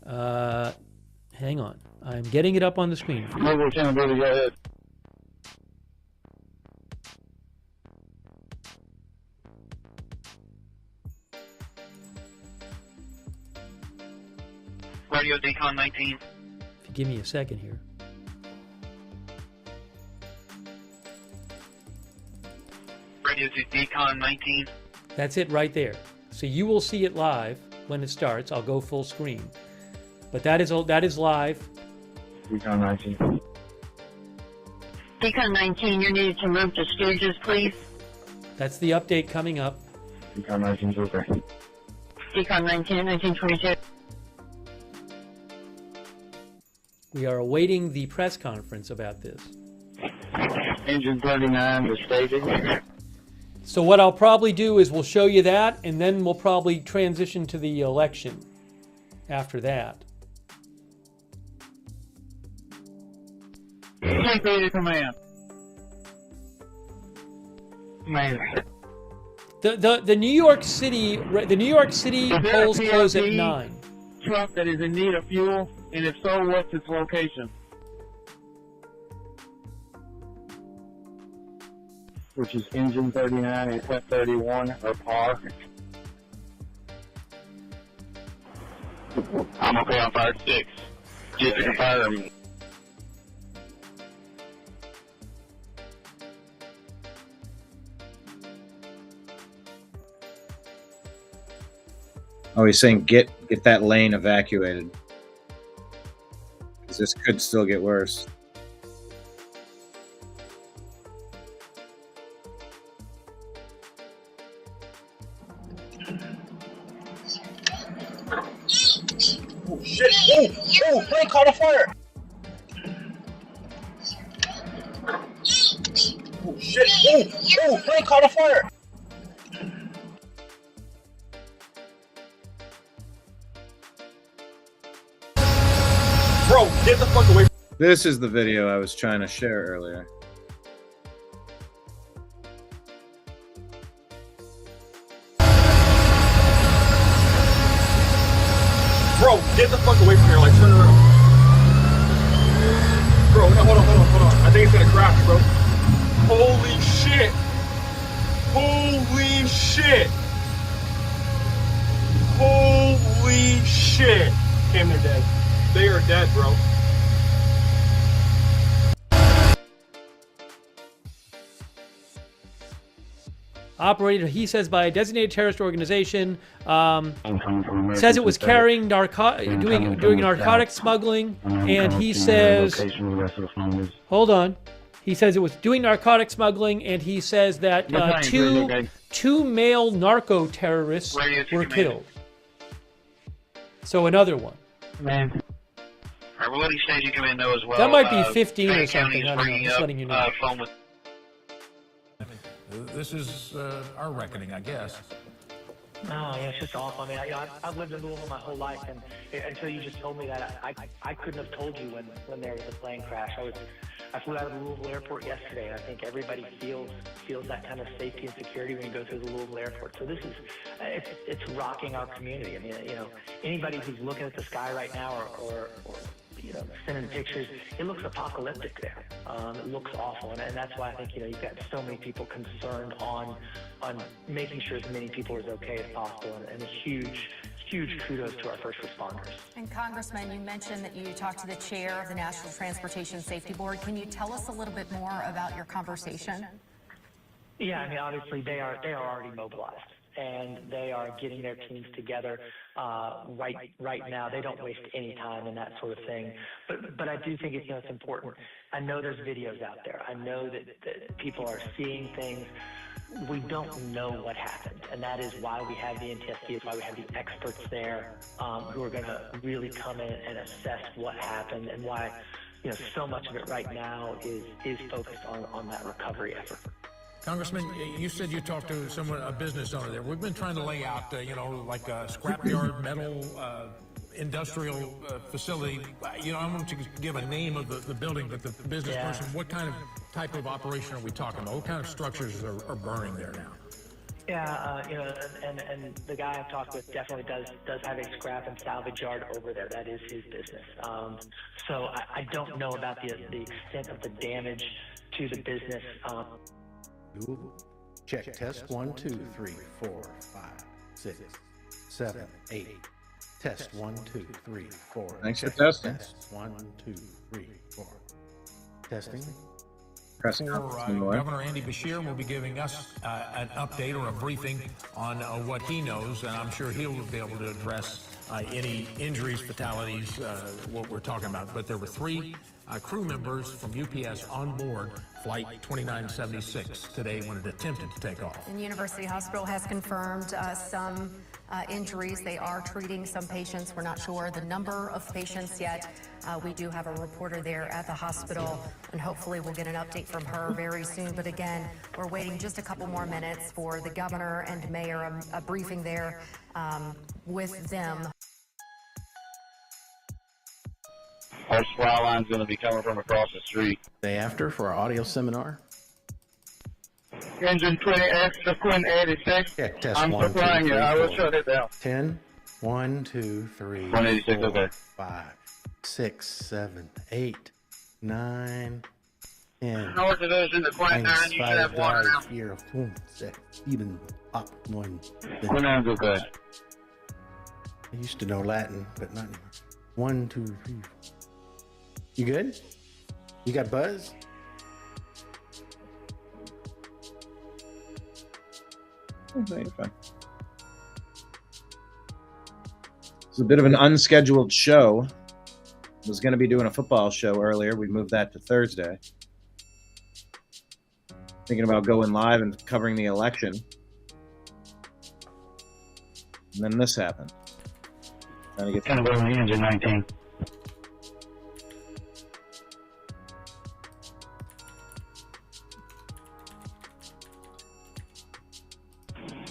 Hang on. I'm getting it up on the screen for you. Radio Decon 19. If you give me a second here. radio to Decon 19. That's it right there. So you will see it live when it starts. I'll go full screen. But that is live. Decon 19. Decon 19, you're needed to move to Stooges, please. That's the update coming up. Decon 19 is okay. Decon 19, 1922. We are awaiting the press conference about this. Engine 39 to staging. So what I'll probably do is we'll show you that, and then we'll probably transition to the election after that. Take me to command. Commander. The New York City polls close at 9. Truck that is in need of fuel, and if so, what's its location? Which is engine 39 and F31 or par. I'm okay on 5-6. Just to confirm. Oh, he's saying get that lane evacuated. Because this could still get worse. Oh, shit. Oh, plane caught a fire. Oh, shit. Oh, plane caught a fire. Bro, get the fuck away. This is the video I was trying to share earlier. Bro, get the fuck away from here. Like, turn around. Bro, no, hold on. I think it's gonna crash, bro. Holy shit. Holy shit. Holy shit. Damn, they're dead. They are dead, bro. Operated, he says, by a designated terrorist organization. Says it was carrying doing narcotic smuggling, and he says, hold on. He says it was doing narcotic smuggling, and he says that two male narco terrorists were killed. So another one. Man. All right, we'll let each station command know as well. That might be 15 or County something. is I don't know. bringing Just up, letting you know. phone with This is our reckoning, I guess. No, yeah, it's just awful. I mean, I've lived in Louisville my whole life, and until you just told me that, I couldn't have told you when there was a plane crash. I flew out of the Louisville airport yesterday, and I think everybody feels that kind of safety and security when you go through the Louisville airport. So this is, it's rocking our community. I mean, you know, anybody who's looking at the sky right now or you know, sending pictures, it looks apocalyptic there. It looks awful, and that's why I think, you know, you've got so many people concerned on making sure as many people are as okay as possible, and a huge kudos to our first responders. And Congressman, you mentioned that you talked to the chair of the National Transportation Safety Board. Can you tell us a little bit more about your conversation? Yeah, I mean, obviously they are already mobilized, and they are getting their teams together right now. They don't waste any time in that sort of thing. But I do think it's important. I know there's videos out there. I know that people are seeing things. We don't know what happened, and that is why we have the NTSB. It's why we have the experts there who are going to really come in and assess what happened, and why, you know, so much of it right now is focused on that recovery effort. Congressman, you said you talked to a business owner there. We've been trying to lay out, you know, like a scrapyard metal industrial facility. You know, I want you to give a name of the building, but the business person, what kind of type of operation are we talking about? What kind of structures are burning there now? Yeah, you know, and the guy I've talked with definitely does have a scrap and salvage yard over there. That is his business. So I don't know about the extent of the damage to the business. Louisville. Check test 1, 2, 3, 4, 5, 6, 7, 8. Test 1, 2, 3, 4. Thanks for testing. Test 1, 2, 3, 4. Testing. press for conference anymore. Governor Andy Beshear will be giving us an update or a briefing on what he knows, and I'm sure he'll be able to address any injuries, fatalities, what we're talking about. But there were 3 crew members from UPS on board Flight 2976 today when it attempted to take off. And University Hospital has confirmed some injuries. They are treating some patients. We're not sure the number of patients yet. We do have a reporter there at the hospital, and hopefully we'll get an update from her very soon. But again, we're waiting just a couple more minutes for the governor and mayor, a briefing there with them. Our supply line's going to be coming from across the street. Day after for our audio seminar. Engine 20X to Quinn 86. Check test I'm 1, 2, supplying 3, you. I will 4. shut it down. 10, 1, 2, 3, 186, 4, okay. 5, 6, 7, 8, 9, 10. North Division to Quinn 9. You should have water now. 4, 5, 6, 7, 8, 9. Quinn 9's okay. I used to know Latin, but not anymore. 1, 2, 3. You good? You got buzz? No, you're fine. It's a bit of an unscheduled show. I was going to be doing a football show earlier. We moved that to Thursday. Thinking about going live and covering the election. And then this happened. Trying to get Kind of over the engine 19.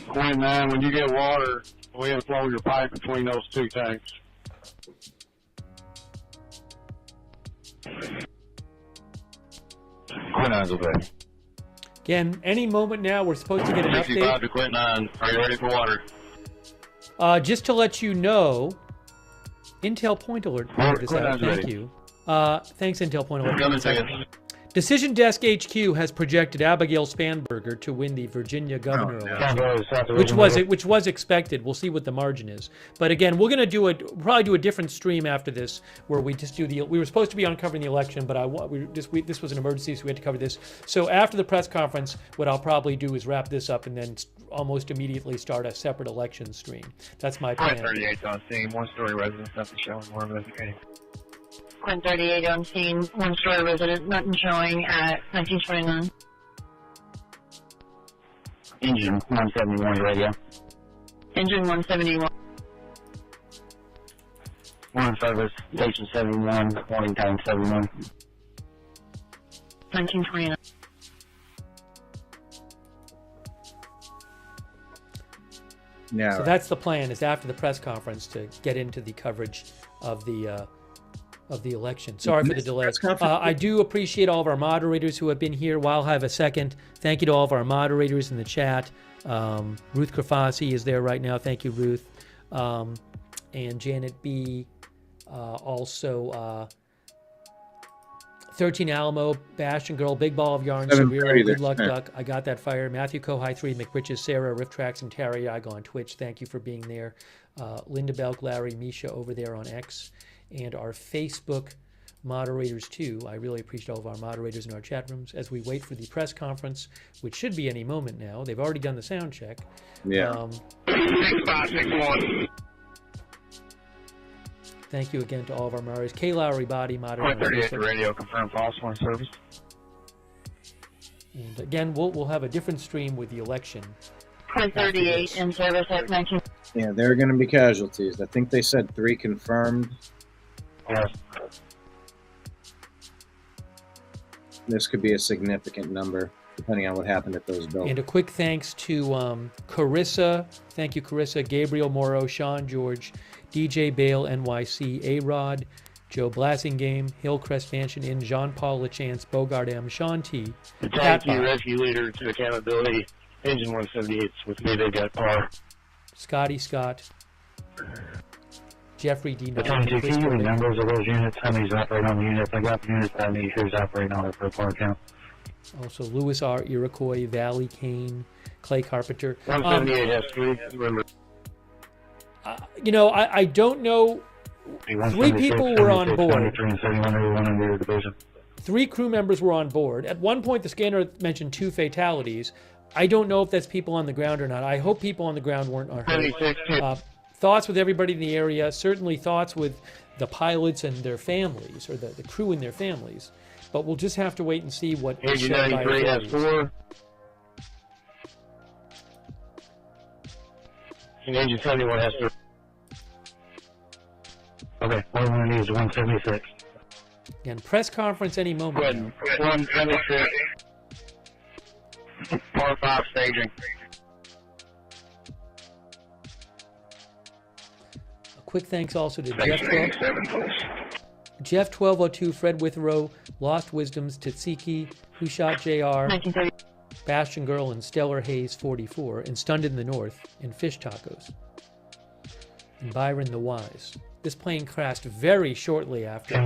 Quinn 9, when you get water, go ahead and flow your pipe between those 2 tanks. Quinn 9's okay. Again, any moment now, we're supposed to get an 65 update. to Quinn 9. Are you ready for water? Just to let you know, Intel Point Alert pointed this out. Thank you. Thanks, Intel Point Alert. Decision Desk HQ has projected Abigail Spanberger to win the Virginia governor election, which was expected. We'll see what the margin is. But again, we're going to probably do a different stream after this, where we just do we were supposed to be on covering the election, but this was an emergency, so we had to cover this. So after the press conference, what I'll probably do is wrap this up and then almost immediately start a separate election stream. That's my plan. 38 on scene, 1-story residence, nothing showing, more investigating. Quinn 38 on scene, 1-story resident, nothing showing at 1929. Engine 171 radio. Engine 171. One service, station 71, warning time 71. 1929. Yeah. So that's the plan, is after the press conference to get into the coverage of the election. Sorry for the delay. I do appreciate all of our moderators who have been here. While I have a second, thank you to all of our moderators in the chat. Ruth Krafasi is there right now. Thank you, Ruth. And Janet B. Also, 13 Alamo, Bastion Girl, Big Ball of Yarn, Severe, Good Luck Duck, I Got That Fire, Matthew Kohai 3, McRitches, Sarah, Riff Tracks, and Terry Iago on Twitch. Thank you for being there. Linda Belk, Larry, Misha over there on X, and our Facebook moderators too. I really appreciate all of our moderators in our chat rooms as we wait for the press conference, which should be any moment now. They've already done the sound check. Yeah. 6561. Thank you again to all of our moderators. Kay Lowry Body, moderator. 38 radio, confirm false one service. And again, we'll have a different stream with the election. 38 in service at 19. Yeah, there are going to be casualties. I think they said 3 confirmed. Yes. This could be a significant number, depending on what happened at those buildings. And a quick thanks to Carissa. Thank you, Carissa. Gabriel Morrow, Sean George, DJ Bale, NYC, A-Rod, Joe Blassingame, Hillcrest Mansion Inn, Jean-Paul LaChance, Bogart M, Sean T. The Tank Rescue Leader to accountability, Engine 178 with me, they got par. Scotty Scott, Jeffrey D. The 22 key, the numbers of those units, how many's operating on the units. I got the units, I need who's operating on it for a par count. Also, Lewis R. Iroquois, Valley Kane, Clay Carpenter. 178 has 3, remember. You know, I don't know. 3 people were on board. 3 crew members were on board. At one point, the scanner mentioned 2 fatalities. I don't know if that's people on the ground or not. I hope people on the ground weren't hurt. Thoughts with everybody in the area, certainly thoughts with the pilots and their families, or the crew and their families. But we'll just have to wait and see what is said by authorities. Engine 71 has to. Okay, all we need is 176. Again, press conference any moment now. 176. Par 5 staging. A quick thanks also to Jeff 1202, Fred Withrow, Lost Wisdoms, Titsiki, Who Shot JR, Bastion Girl, and Stellar Hayes 44, and Stunned in the North, and Fish Tacos, and Byron the Wise. This plane crashed very shortly after.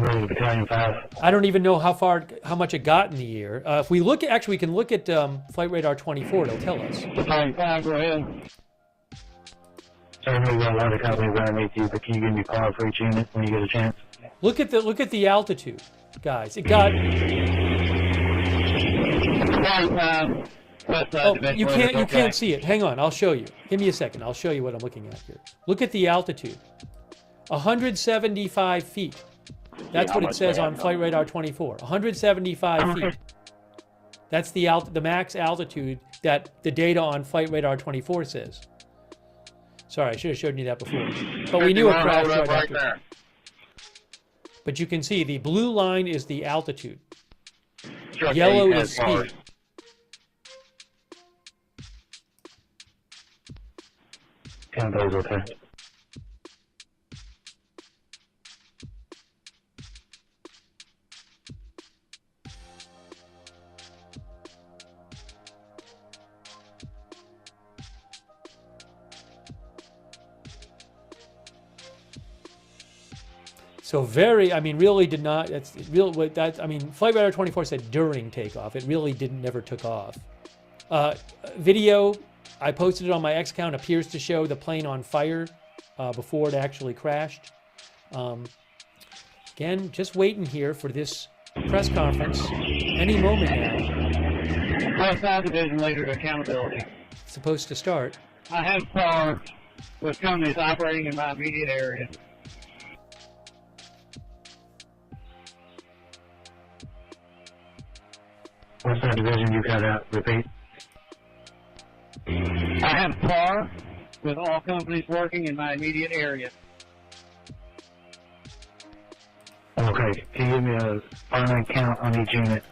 I don't even know how much it got in the air. If we look, actually, we can look at Flight Radar 24. It'll tell us. Go ahead. Sorry, we got a lot of companies underneath you, but can you give me a call for each unit when you get a chance? Look at the altitude, guys. It got. Oh, you can't see it. Hang on, I'll show you. Give me a second. I'll show you what I'm looking at here. Look at the altitude. 175 feet. That's what it says on Flight Radar 24. 175 feet. That's the max altitude that the data on Flight Radar 24 says. Sorry, I should have shown you that before. But we knew it crashed right after. There. But you can see the blue line is the altitude. Yellow is speed. Canada's okay. So really did not, Flight Radar 24 said during takeoff. It really never took off. Video, I posted it on my X account, appears to show the plane on fire before it actually crashed. Again, just waiting here for this press conference any moment now. Press out division later to accountability. It's supposed to start. I have par with companies operating in my immediate area. What's that division you got out? Repeat. I have par with all companies working in my immediate area. Okay, can you give me a fireman count on each unit?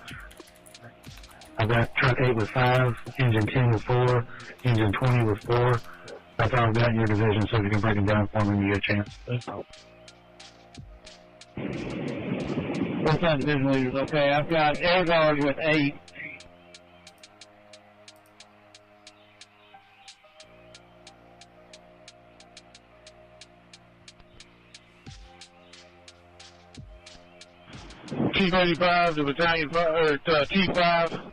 I've got truck 8 with 5, engine 10 with 4, engine 20 with 4. That's all I've got in your division, so if you can break them down for me when you get a chance. What's that division leaders? Okay, I've got air guard with 8. Chief 85 to battalion T5.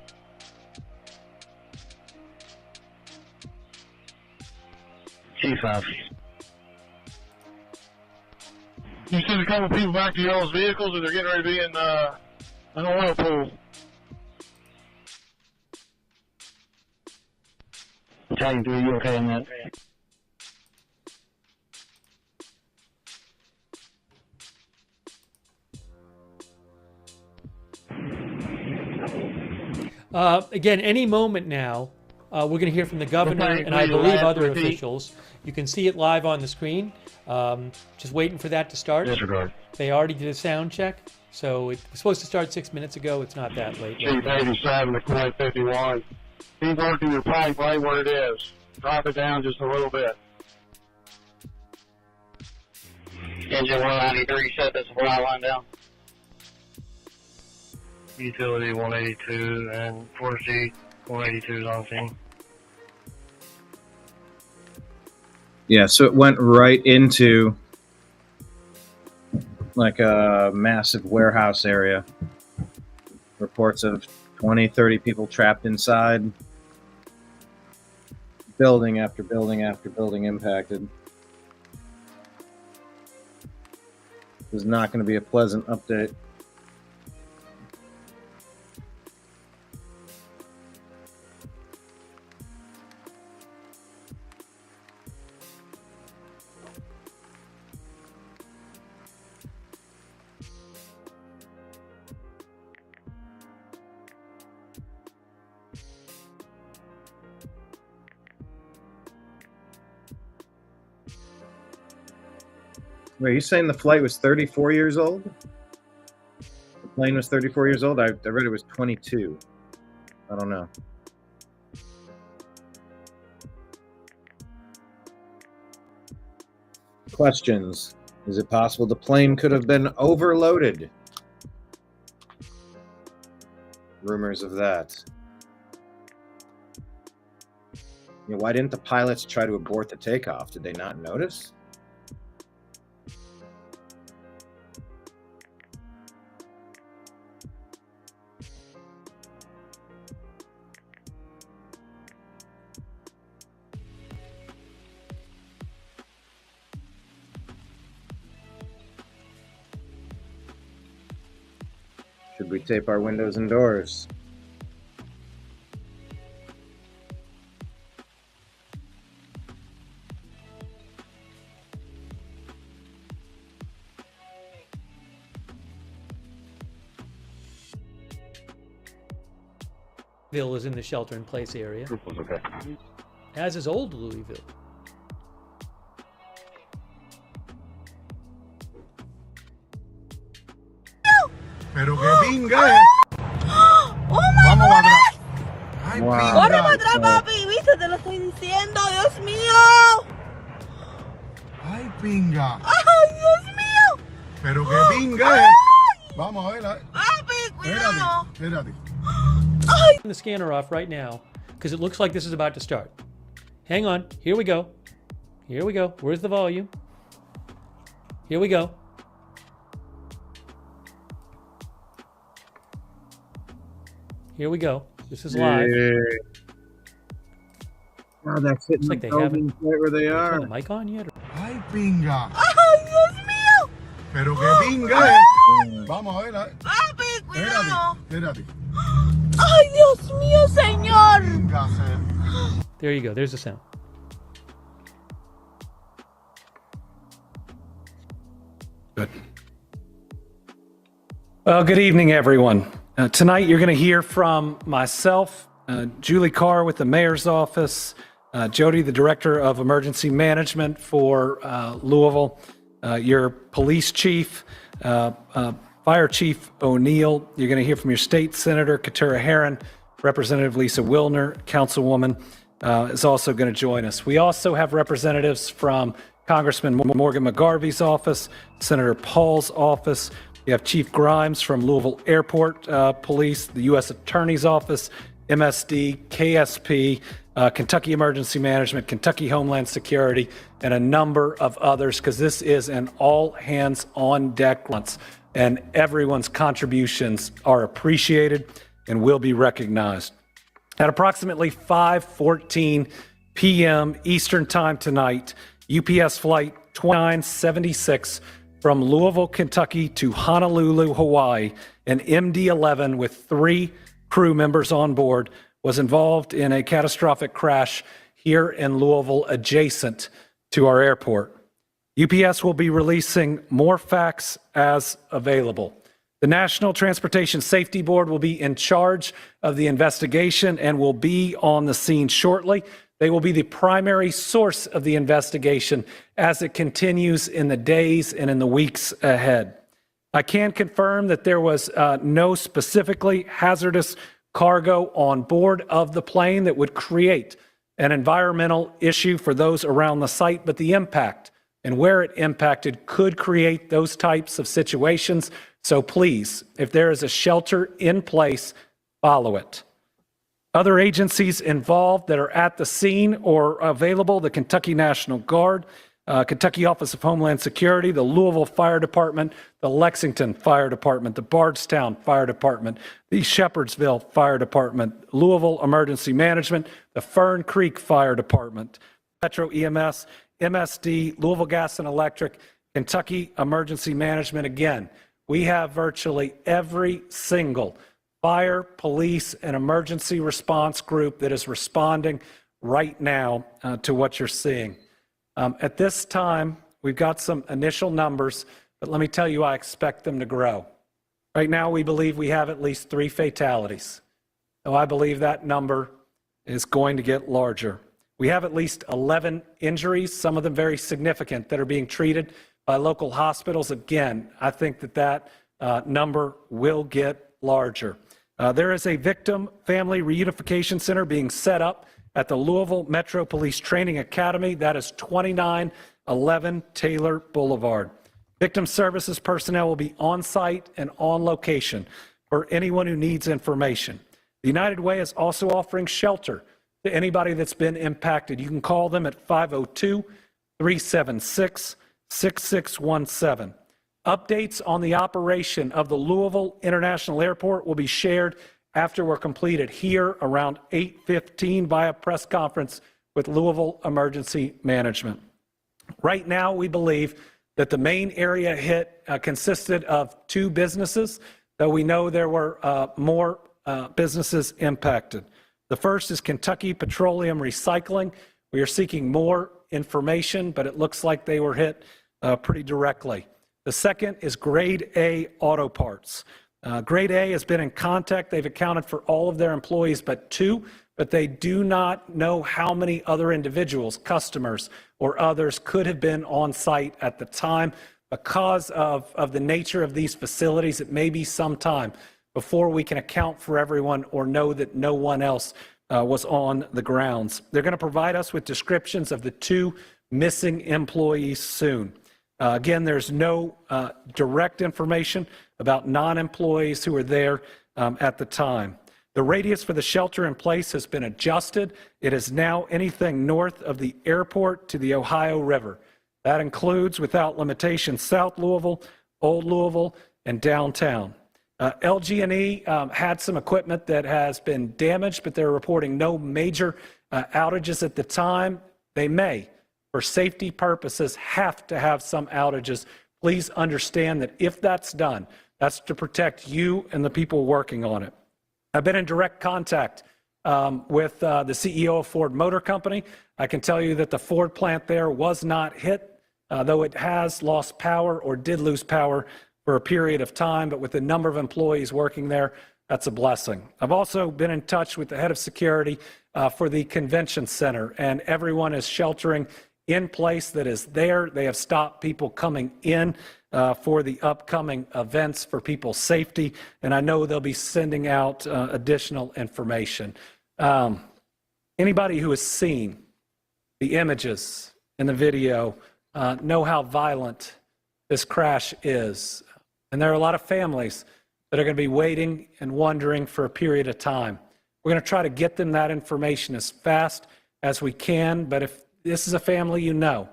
T5. You send a couple people back to y'all's vehicles, and they're getting ready to be in an oil pool. Battalion 3, you okay on that? Again, any moment now, we're going to hear from the governor and I believe other officials. You can see it live on the screen. Just waiting for that to start. Disregard. They already did a sound check, so it was supposed to start 6 minutes ago. It's not that late. Chief 87 to Point 51. Keep working your pipe right where it is. Drop it down just a little bit. Engine 193, set the supply line down. Utility 182 and 4C 182 is on scene. Yeah, so it went right into like a massive warehouse area. Reports of 20, 30 people trapped inside. Building after building after building impacted. This is not going to be a pleasant update. Wait, are you saying the flight was 34 years old? The plane was 34 years old? I read it was 22. I don't know. Questions. Is it possible the plane could have been overloaded? Rumors of that. You know, why didn't the pilots try to abort the takeoff? Did they not notice? Should we tape our windows and doors? Louisville is in the shelter-in-place area, Okay. as is old Louisville. Pero que pinga, eh. ¡Oh, my God! Ay, Wow. pinga. ¡Corre para atrás, papi! ¿Viste? Te lo estoy diciendo, Dios mío. Ay, pinga. ¡Ay, Dios mío! Pero que pinga, eh. Vamos a ver. Papi, cuidado. Espérate. Turn the scanner off right now because it looks like this is about to start. Hang on. Here we go. Here we go. Where's the volume? Here we go. Here we go. This is live. Oh, that's hitting Looks like the they haven't right where they are. turned the mic on yet. Ay, pinga. ¡Ay, Dios mío! Pero que pinga, eh. Vamos a ver. Papi, cuidado. Espérate. ¡Ay, Dios mío, señor! Pinga, ser. There you go. There's the sound. Good. Well, good evening, everyone. Tonight, you're going to hear from myself, Julie Carr with the mayor's office, Jody, the director of emergency management for Louisville, your police chief, Fire Chief O'Neill. You're going to hear from your state senator, Katura Herron, Representative Lisa Wilner, councilwoman, is also going to join us. We also have representatives from Congressman Morgan McGarvey's office, Senator Paul's office. You have Chief Grimes from Louisville Airport Police, the U.S. Attorney's Office, MSD, KSP, Kentucky Emergency Management, Kentucky Homeland Security, and a number of others, because this is an all-hands-on-deck lunch, and everyone's contributions are appreciated and will be recognized. At approximately 5:14 p.m. Eastern Time tonight, UPS Flight 2976 from Louisville, Kentucky to Honolulu, Hawaii, an MD-11 with 3 crew members on board was involved in a catastrophic crash here in Louisville adjacent to our airport. UPS will be releasing more facts as available. The National Transportation Safety Board will be in charge of the investigation and will be on the scene shortly. They will be the primary source of the investigation as it continues in the days and in the weeks ahead. I can confirm that there was no specifically hazardous cargo on board of the plane that would create an environmental issue for those around the site, but the impact and where it impacted could create those types of situations. So please, if there is a shelter in place, follow it. Other agencies involved that are at the scene or available, the Kentucky National Guard, Kentucky Office of Homeland Security, the Louisville Fire Department, the Lexington Fire Department, the Bardstown Fire Department, the Shepherdsville Fire Department, Louisville Emergency Management, the Fern Creek Fire Department, Metro EMS, MSD, Louisville Gas and Electric, Kentucky Emergency Management. Again, we have virtually every single fire, police, and emergency response group that is responding right now to what you're seeing. At this time, we've got some initial numbers, but let me tell you, I expect them to grow. Right now, we believe we have at least 3 fatalities. So I believe that number is going to get larger. We have at least 11 injuries, some of them very significant, that are being treated by local hospitals. Again, I think that number will get larger. There is a victim family reunification center being set up at the Louisville Metro Police Training Academy. That is 2911 Taylor Boulevard. Victim services personnel will be on site and on location for anyone who needs information. The United Way is also offering shelter to anybody that's been impacted. You can call them at 502-376-6617. Updates on the operation of the Louisville International Airport will be shared after we're completed here around 8:15 via press conference with Louisville Emergency Management. Right now, we believe that the main area hit consisted of 2 businesses, though we know there were more businesses impacted. The first is Kentucky Petroleum Recycling. We are seeking more information, but it looks like they were hit pretty directly. The second is Grade A Auto Parts. Grade A has been in contact. They've accounted for all of their employees but 2, but they do not know how many other individuals, customers, or others could have been on site at the time. Because of the nature of these facilities, it may be some time before we can account for everyone or know that no one else was on the grounds. They're going to provide us with descriptions of the 2 missing employees soon. Again, there's no direct information about non-employees who were there at the time. The radius for the shelter in place has been adjusted. It is now anything north of the airport to the Ohio River. That includes, without limitation, South Louisville, Old Louisville, and downtown. LG&E had some equipment that has been damaged, but they're reporting no major outages at the time. They may, for safety purposes, have to have some outages. Please understand that if that's done, that's to protect you and the people working on it. I've been in direct contact with the CEO of Ford Motor Company. I can tell you that the Ford plant there was not hit, though it has lost power or did lose power for a period of time, but with the number of employees working there, that's a blessing. I've also been in touch with the head of security for the convention center, and everyone is sheltering in place that is there. They have stopped people coming in for the upcoming events for people's safety, and I know they'll be sending out additional information. Anybody who has seen the images in the video know how violent this crash is. And there are a lot of families that are going to be waiting and wondering for a period of time. We're going to try to get them that information as fast as we can, but if this is a family you know,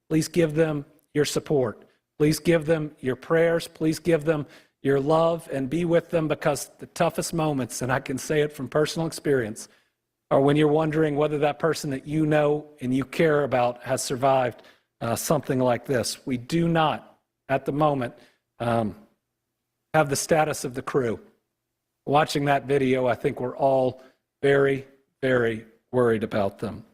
please give them your support. Please give them your prayers. Please give them your love and be with them, because the toughest moments, and I can say it from personal experience, are when you're wondering whether that person that you know and you care about has survived something like this. We do not, at the moment, have the status of the crew. Watching that video, I think we're all very, very worried about them.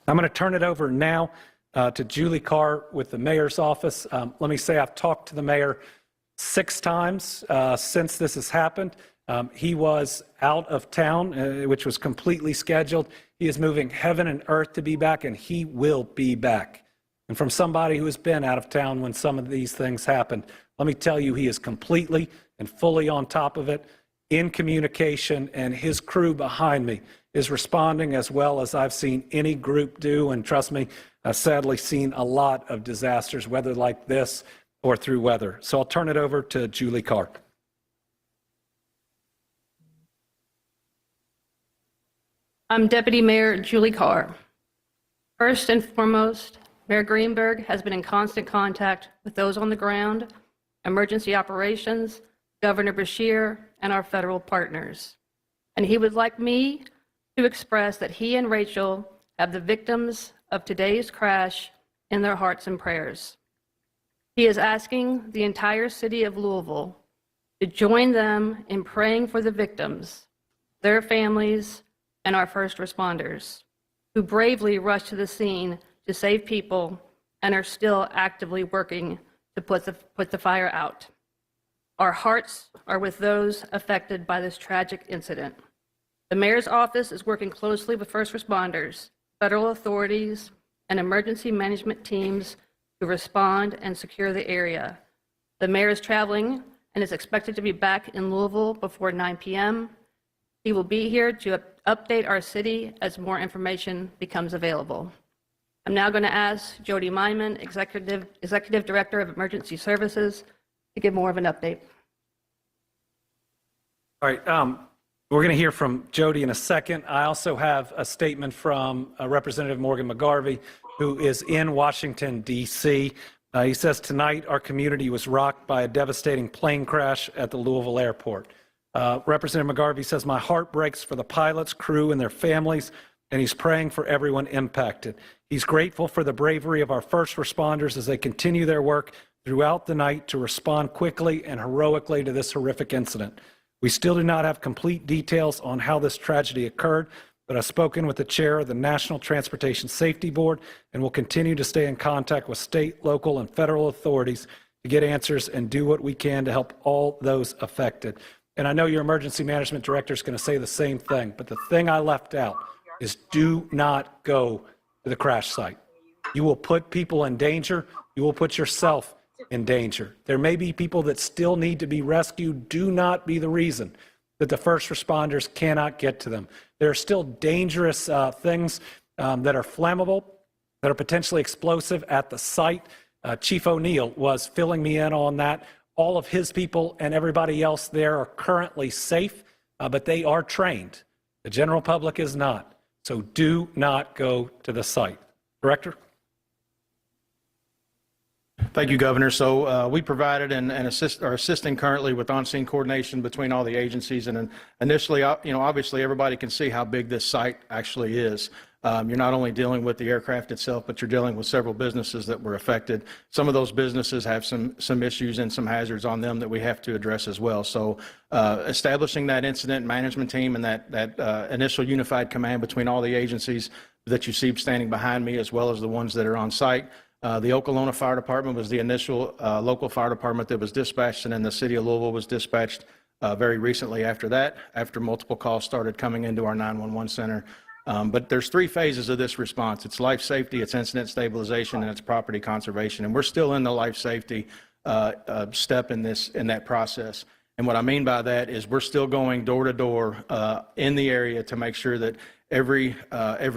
I'm going to turn it over now to Julie Carr with the mayor's office. Let me say I've talked to the mayor 6 times since this has happened. He was out of town, which was completely scheduled. He is moving heaven and earth to be back, and he will be back. And from somebody who has been out of town when some of these things happened, let me tell you, he is completely and fully on top of it, in communication, and his crew behind me is responding as well as I've seen any group do. And trust me, I've sadly seen a lot of disasters, whether like this or through weather. So I'll turn it over to Julie Carr. I'm Deputy Mayor Julie Carr. First and foremost, Mayor Greenberg has been in constant contact with those on the ground, emergency operations, Governor Beshear, and our federal partners. And he would like me to express that he and Rachel have the victims of today's crash in their hearts and prayers. He is asking the entire city of Louisville to join them in praying for the victims, their families, and our first responders, who bravely rushed to the scene to save people and are still actively working to put the fire out. Our hearts are with those affected by this tragic incident. The mayor's office is working closely with first responders, federal authorities, and emergency management teams to respond and secure the area. The mayor is traveling and is expected to be back in Louisville before 9 p.m. He will be here to update our city as more information becomes available. I'm now going to ask Jody Meiman, Executive Director of Emergency Services, to give more of an update. All right, we're going to hear from Jody in a second. I also have a statement from Representative Morgan McGarvey, who is in Washington, D.C. He says, tonight our community was rocked by a devastating plane crash at the Louisville airport. Representative McGarvey says, my heart breaks for the pilots, crew, and their families, and he's praying for everyone impacted. He's grateful for the bravery of our first responders as they continue their work throughout the night to respond quickly and heroically to this horrific incident. We still do not have complete details on how this tragedy occurred, but I've spoken with the chair of the National Transportation Safety Board and will continue to stay in contact with state, local, and federal authorities to get answers and do what we can to help all those affected. And I know your emergency management director is going to say the same thing, but the thing I left out is do not go to the crash site. You will put people in danger. You will put yourself in danger. There may be people that still need to be rescued. Do not be the reason that the first responders cannot get to them. There are still dangerous things that are flammable, that are potentially explosive at the site. Chief O'Neill was filling me in on that. All of his people and everybody else there are currently safe, but they are trained. The general public is not. So do not go to the site. Director? Thank you, Governor. So we provided and are assisting currently with on-scene coordination between all the agencies. And initially, obviously everybody can see how big this site actually is. You're not only dealing with the aircraft itself, but you're dealing with several businesses that were affected. Some of those businesses have some issues and some hazards on them that we have to address as well. So establishing that incident management team and that initial unified command between all the agencies that you see standing behind me, as well as the ones that are on site. The Okolona Fire Department was the initial local fire department that was dispatched, and then the city of Louisville was dispatched very recently after that, after multiple calls started coming into our 911 center. But there's three phases of this response. It's life safety, it's incident stabilization, and it's property conservation. And we're still in the life safety step in that process. And what I mean by that is we're still going door to door in the area to make sure that every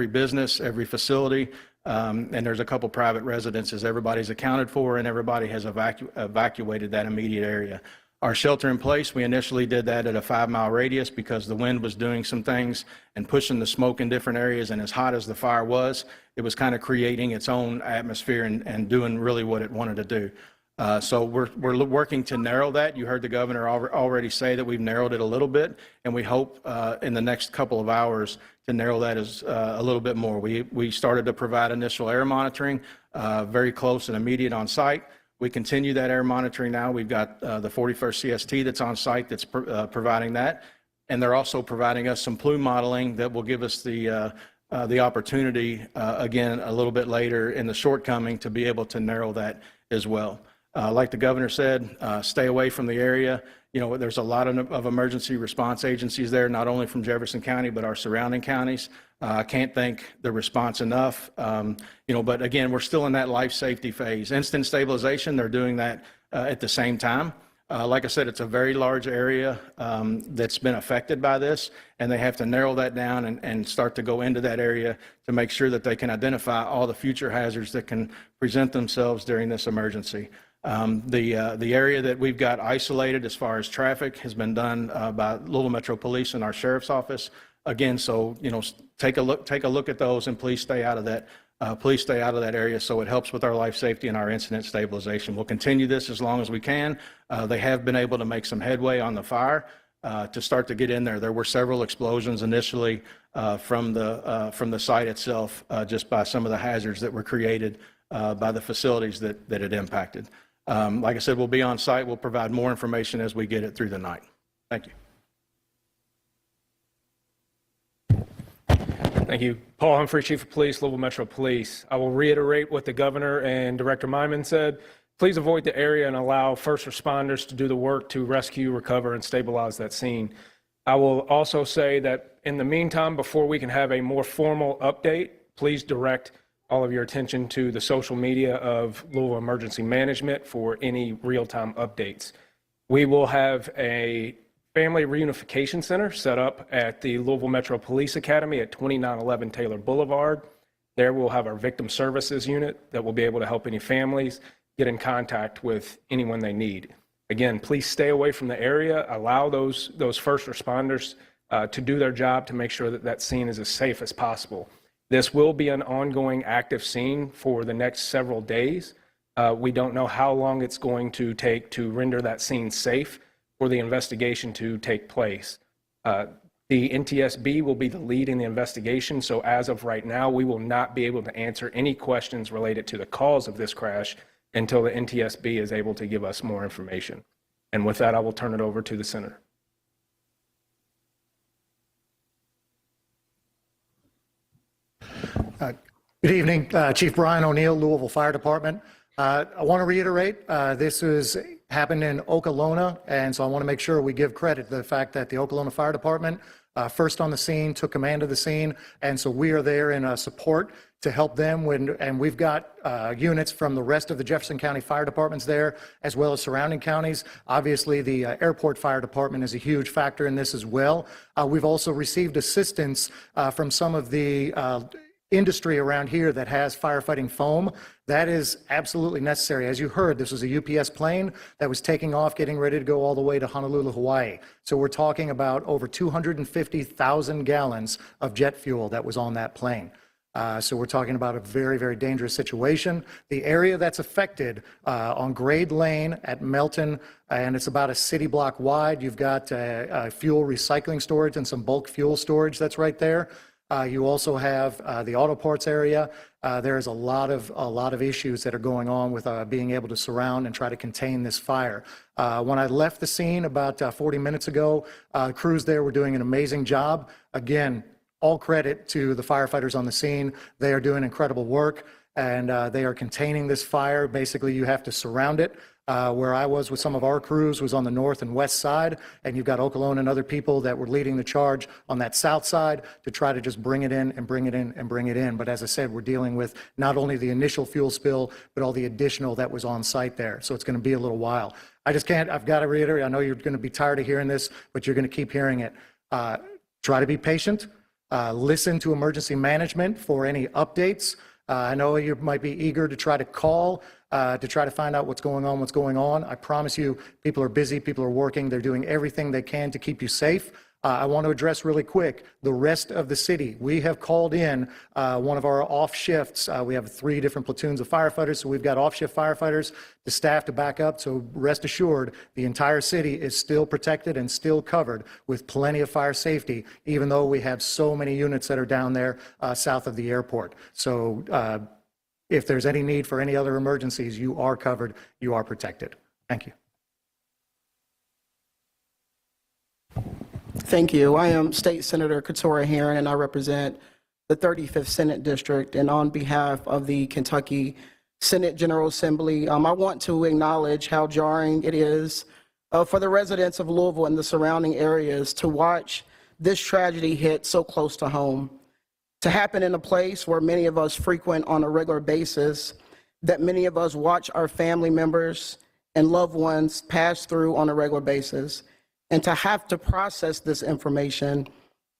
business, every facility, and there's a couple private residences, everybody's accounted for and everybody has evacuated that immediate area. Our shelter in place, we initially did that at a 5-mile radius because the wind was doing some things and pushing the smoke in different areas, and as hot as the fire was, it was kind of creating its own atmosphere and doing really what it wanted to do. So we're working to narrow that. You heard the governor already say that we've narrowed it a little bit, and we hope in the next couple of hours to narrow that as a little bit more. We started to provide initial air monitoring, very close and immediate on site. We continue that air monitoring now. We've got the 41st CST that's on site that's providing that, and they're also providing us some plume modeling that will give us the opportunity, again, a little bit later in the shortcoming to be able to narrow that as well. Like the governor said, stay away from the area. You know, there's a lot of emergency response agencies there, not only from Jefferson County, but our surrounding counties. I can't thank the response enough. But again, we're still in that life safety phase. Instant stabilization, they're doing that at the same time. Like I said, it's a very large area that's been affected by this, and they have to narrow that down and start to go into that area to make sure that they can identify all the future hazards that can present themselves during this emergency. The area that we've got isolated as far as traffic has been done by Louisville Metro Police and our Sheriff's Office. Again, so take a look at those, and please stay out of that. Please stay out of that area so it helps with our life safety and our incident stabilization. We'll continue this as long as we can. They have been able to make some headway on the fire to start to get in there. There were several explosions initially from the site itself, just by some of the hazards that were created by the facilities that it impacted. Like I said, we'll be on site. We'll provide more information as we get it through the night. Thank you. Thank you. Paul Humphrey, Chief of Police, Louisville Metro Police. I will reiterate what the governor and Director Meiman said. Please avoid the area and allow first responders to do the work to rescue, recover, and stabilize that scene. I will also say that in the meantime, before we can have a more formal update, please direct all of your attention to the social media of Louisville Emergency Management for any real-time updates. We will have a Family Reunification Center set up at the Louisville Metro Police Academy at 2911 Taylor Boulevard. There we'll have our Victim Services Unit that will be able to help any families get in contact with anyone they need. Again, please stay away from the area. Allow those first responders to do their job to make sure that that scene is as safe as possible. This will be an ongoing active scene for the next several days. We don't know how long it's going to take to render that scene safe for the investigation to take place. The NTSB will be the lead in the investigation, so as of right now, we will not be able to answer any questions related to the cause of this crash until the NTSB is able to give us more information. And with that, I will turn it over to the Senator. Good evening, Chief Brian O'Neill, Louisville Fire Department. I want to reiterate, this happened in Okolona, and so I want to make sure we give credit to the fact that the Okolona Fire Department first on the scene, took command of the scene, and so we are there in support to help them and we've got units from the rest of the Jefferson County Fire Departments there, as well as surrounding counties. Obviously, the Airport Fire Department is a huge factor in this as well. We've also received assistance from some of the industry around here that has firefighting foam. That is absolutely necessary. As you heard, this was a UPS plane that was taking off, getting ready to go all the way to Honolulu, Hawaii. So we're talking about over 250,000 gallons of jet fuel that was on that plane. So we're talking about a very, very dangerous situation. The area that's affected on Grade Lane at Melton, and it's about a city block wide. You've got fuel recycling storage and some bulk fuel storage that's right there. You also have the auto parts area. There's a lot of issues that are going on with being able to surround and try to contain this fire. When I left the scene about 40 minutes ago, crews there were doing an amazing job. Again, all credit to the firefighters on the scene. They are doing incredible work, and they are containing this fire. Basically, you have to surround it. Where I was with some of our crews was on the north and west side, and you've got Okolona and other people that were leading the charge on that south side to try to just bring it in and bring it in and bring it in. But as I said, we're dealing with not only the initial fuel spill, but all the additional that was on site there. So it's going to be a little while. I've got to reiterate, I know you're going to be tired of hearing this, but you're going to keep hearing it. Try to be patient. Listen to emergency management for any updates. I know you might be eager to try to call to try to find out what's going on. I promise you, people are busy, people are working, they're doing everything they can to keep you safe. I want to address really quick the rest of the city. We have called in one of our off shifts. We have 3 different platoons of firefighters, so we've got off shift firefighters, the staff to back up. So rest assured, the entire city is still protected and still covered with plenty of fire safety, even though we have so many units that are down there south of the airport. So if there's any need for any other emergencies, you are covered, you are protected. Thank you. Thank you. I am State Senator Katora Herron, and I represent the 35th Senate District. And on behalf of the Kentucky Senate General Assembly, I want to acknowledge how jarring it is for the residents of Louisville and the surrounding areas to watch this tragedy hit so close to home, to happen in a place where many of us frequent on a regular basis, that many of us watch our family members and loved ones pass through on a regular basis. And to have to process this information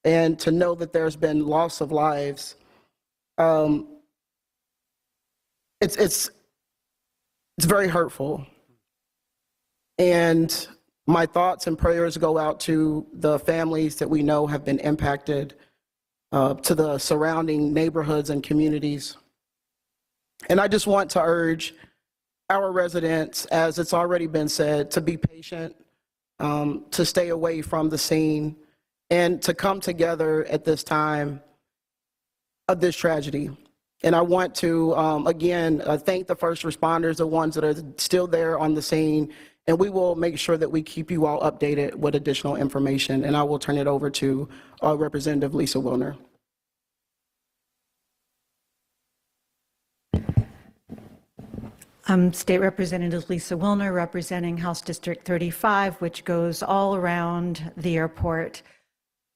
and to know that there's been loss of lives, it's very hurtful. And my thoughts and prayers go out to the families that we know have been impacted, to the surrounding neighborhoods and communities. And I just want to urge our residents, as it's already been said, to be patient, to stay away from the scene, and to come together at this time of this tragedy. And I want to, again, thank the first responders, the ones that are still there on the scene, and we will make sure that we keep you all updated with additional information. And I will turn it over to Representative Lisa Wilner. I'm State Representative Lisa Wilner, representing House District 35, which goes all around the airport.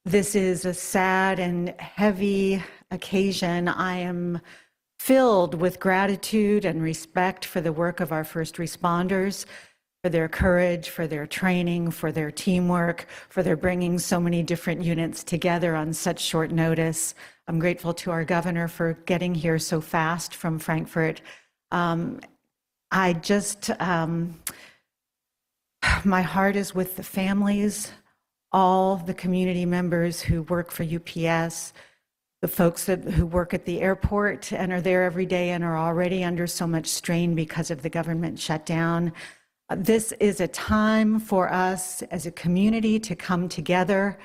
This is a sad and heavy occasion. I am filled with gratitude and respect for the work of our first responders, for their courage, for their training, for their teamwork, for their bringing so many different units together on such short notice. I'm grateful to our governor for getting here so fast from Frankfurt. My heart is with the families, all the community members who work for UPS, the folks who work at the airport and are there every day and are already under so much strain because of the government shutdown. This is a time for us as a community to come together.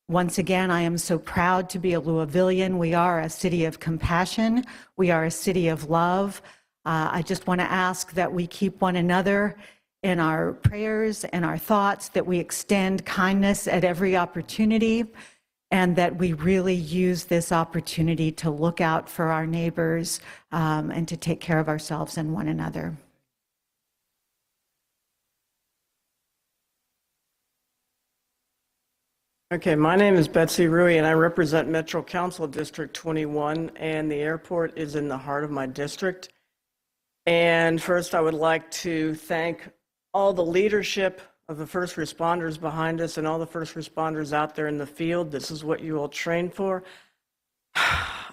Once again, I am so proud to be a Louisvillian. We are a city of compassion. We are a city of love. I just want to ask that we keep one another in our prayers and our thoughts, that we extend kindness at every opportunity, and that we really use this opportunity to look out for our neighbors and to take care of ourselves and one another. Okay, my name is Betsy Rui, and I represent Metro Council District 21, and the airport is in the heart of my district. And first, I would like to thank all the leadership of the first responders behind us and all the first responders out there in the field. This is what you all trained for.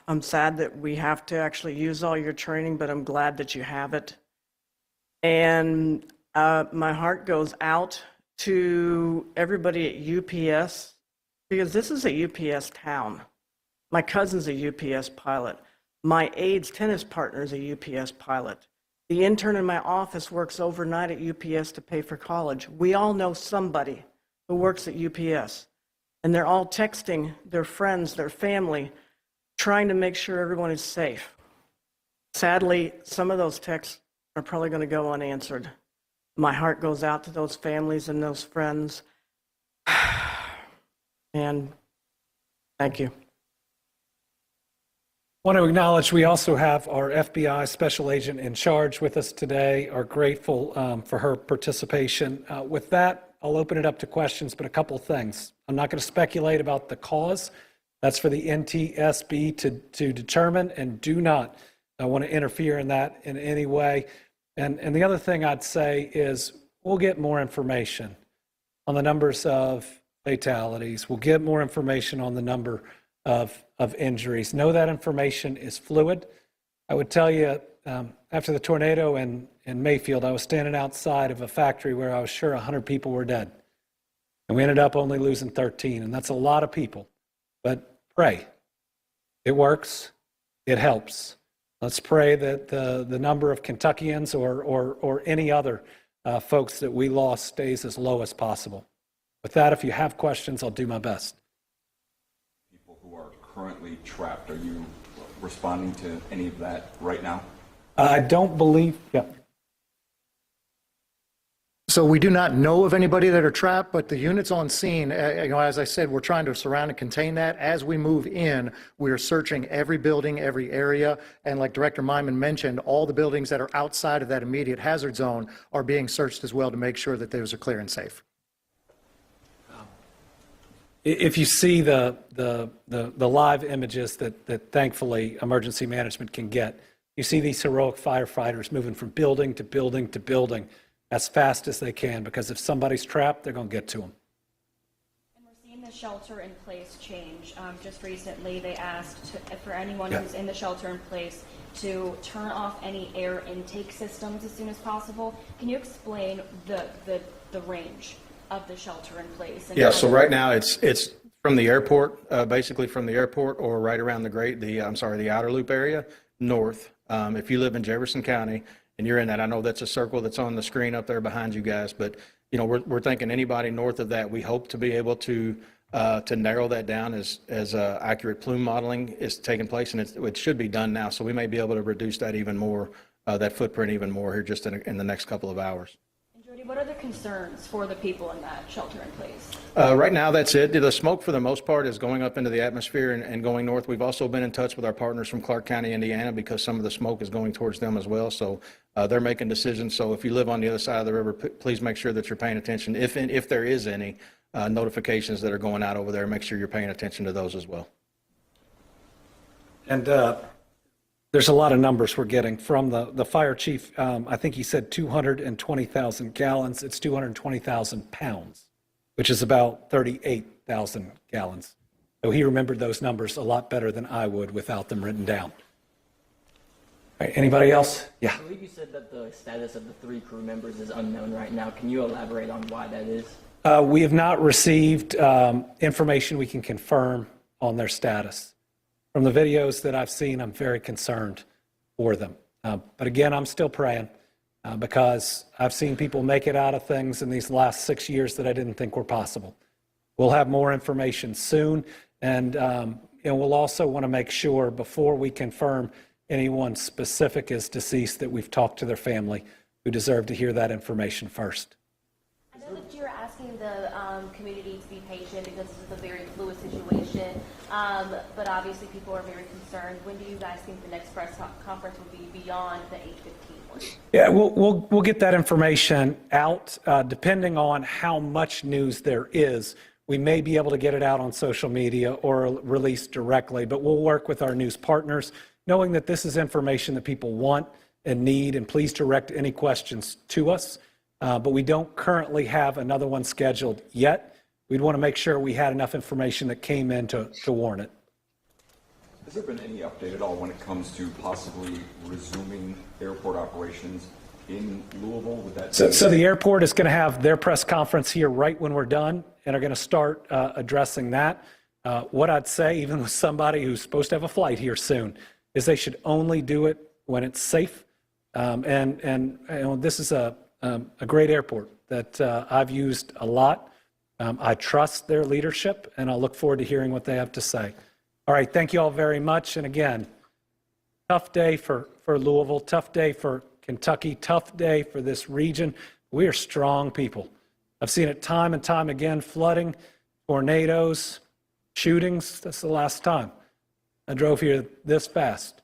I'm sad that we have to actually use all your training, but I'm glad that you have it. And my heart goes out to everybody at UPS, because this is a UPS town. My cousin's a UPS pilot. My aide's tennis partner is a UPS pilot. The intern in my office works overnight at UPS to pay for college. We all know somebody who works at UPS, and they're all texting their friends, their family, trying to make sure everyone is safe. Sadly, some of those texts are probably going to go unanswered. My heart goes out to those families and those friends. And thank you. I want to acknowledge we also have our FBI special agent in charge with us today. Are grateful for her participation. With that, I'll open it up to questions, but a couple things. I'm not going to speculate about the cause. That's for the NTSB to determine, and do not want to interfere in that in any way. And the other thing I'd say is we'll get more information on the numbers of fatalities. We'll get more information on the number of injuries. Know that information is fluid. I would tell you, after the tornado in Mayfield, I was standing outside of a factory where I was sure 100 people were dead. And we ended up only losing 13, and that's a lot of people. But pray. It works. It helps. Let's pray that the number of Kentuckians or any other folks that we lost stays as low as possible. With that, if you have questions, I'll do my best. People who are currently trapped, are you responding to any of that right now? I don't believe, yeah. So we do not know of anybody that are trapped, but the units on scene, as I said, we're trying to surround and contain that. As we move in, we are searching every building, every area. And like Director Myman mentioned, all the buildings that are outside of that immediate hazard zone are being searched as well to make sure that those are clear and safe. If you see the live images that thankfully emergency management can get, you see these heroic firefighters moving from building to building to building as fast as they can, because if somebody's trapped, they're going to get to them. And we're seeing the shelter in place change. Just recently, they asked for anyone who's in the shelter in place to turn off any air intake systems as soon as possible. Can you explain the range of the shelter in place? Yeah, so right now it's from the airport, basically from the airport or right around the outer loop area north. If you live in Jefferson County and you're in that, I know that's a circle that's on the screen up there behind you guys, but we're thinking anybody north of that, we hope to be able to narrow that down as accurate plume modeling is taking place, and it should be done now. So we may be able to reduce that even more, that footprint even more here just in the next couple of hours. Jody, what are the concerns for the people in that shelter in place? Right now, that's it. The smoke, for the most part, is going up into the atmosphere and going north. We've also been in touch with our partners from Clark County, Indiana, because some of the smoke is going towards them as well. So they're making decisions. So if you live on the other side of the river, please make sure that you're paying attention. If there is any notifications that are going out over there, make sure you're paying attention to those as well. And there's a lot of numbers we're getting from the fire chief. I think he said 220,000 gallons. It's 220,000 pounds, which is about 38,000 gallons. So he remembered those numbers a lot better than I would without them written down. All right, anybody else? Yeah. I believe you said that the status of the 3 crew members is unknown right now. Can you elaborate on why that is? We have not received information we can confirm on their status. From the videos that I've seen, I'm very concerned for them. But again, I'm still praying because I've seen people make it out of things in these last 6 years that I didn't think were possible. We'll have more information soon, and we'll also want to make sure before we confirm anyone specific is deceased that we've talked to their family who deserve to hear that information first. I know that you're asking the community to be patient because this is a very fluid situation, but obviously people are very concerned. When do you guys think the next press conference will be beyond the 8:15 one? Yeah, we'll get that information out depending on how much news there is. We may be able to get it out on social media or release directly, but we'll work with our news partners, knowing that this is information that people want and need, and please direct any questions to us. But we don't currently have another one scheduled yet. We'd want to make sure we had enough information that came in to warn it. Has there been any update at all when it comes to possibly resuming airport operations in Louisville? Would that So the airport is going to have their press conference here right when we're done, and are going to start addressing that. What I'd say, even with somebody who's supposed to have a flight here soon, is they should only do it when it's safe. And this is a great airport that I've used a lot. I trust their leadership, and I'll look forward to hearing what they have to say. All right, thank you all very much. And again, tough day for Louisville, tough day for Kentucky, tough day for this region. We are strong people. I've seen it time and time again, flooding, tornadoes, shootings. That's the last time I drove here this fast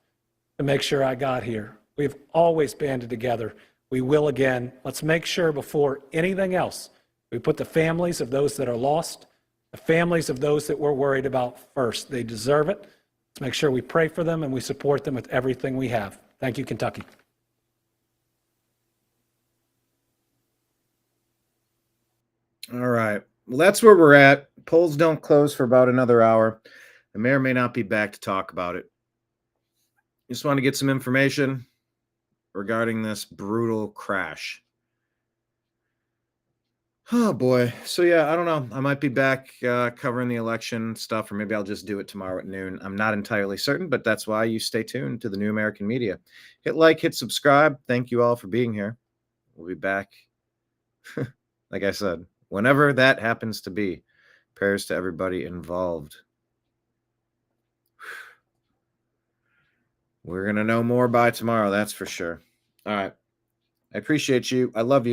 to make sure I got here. We've always banded together. We will again. Let's make sure before anything else, we put the families of those that are lost, the families of those that we're worried about first. They deserve it. Let's make sure we pray for them and we support them with everything we have. Thank you, Kentucky. All right. Well, that's where we're at. Polls don't close for about another hour. The mayor may not be back to talk about it. Just want to get some information regarding this brutal crash. Oh, boy. So, yeah, I don't know. I might be back covering the election stuff, or maybe I'll just do it tomorrow at noon. I'm not entirely certain, but that's why you stay tuned to the New American Media. Hit like, hit subscribe. Thank you all for being here. We'll be back, like I said, whenever that happens to be. Prayers to everybody involved. We're going to know more by tomorrow, that's for sure. All right. I appreciate you. I love you.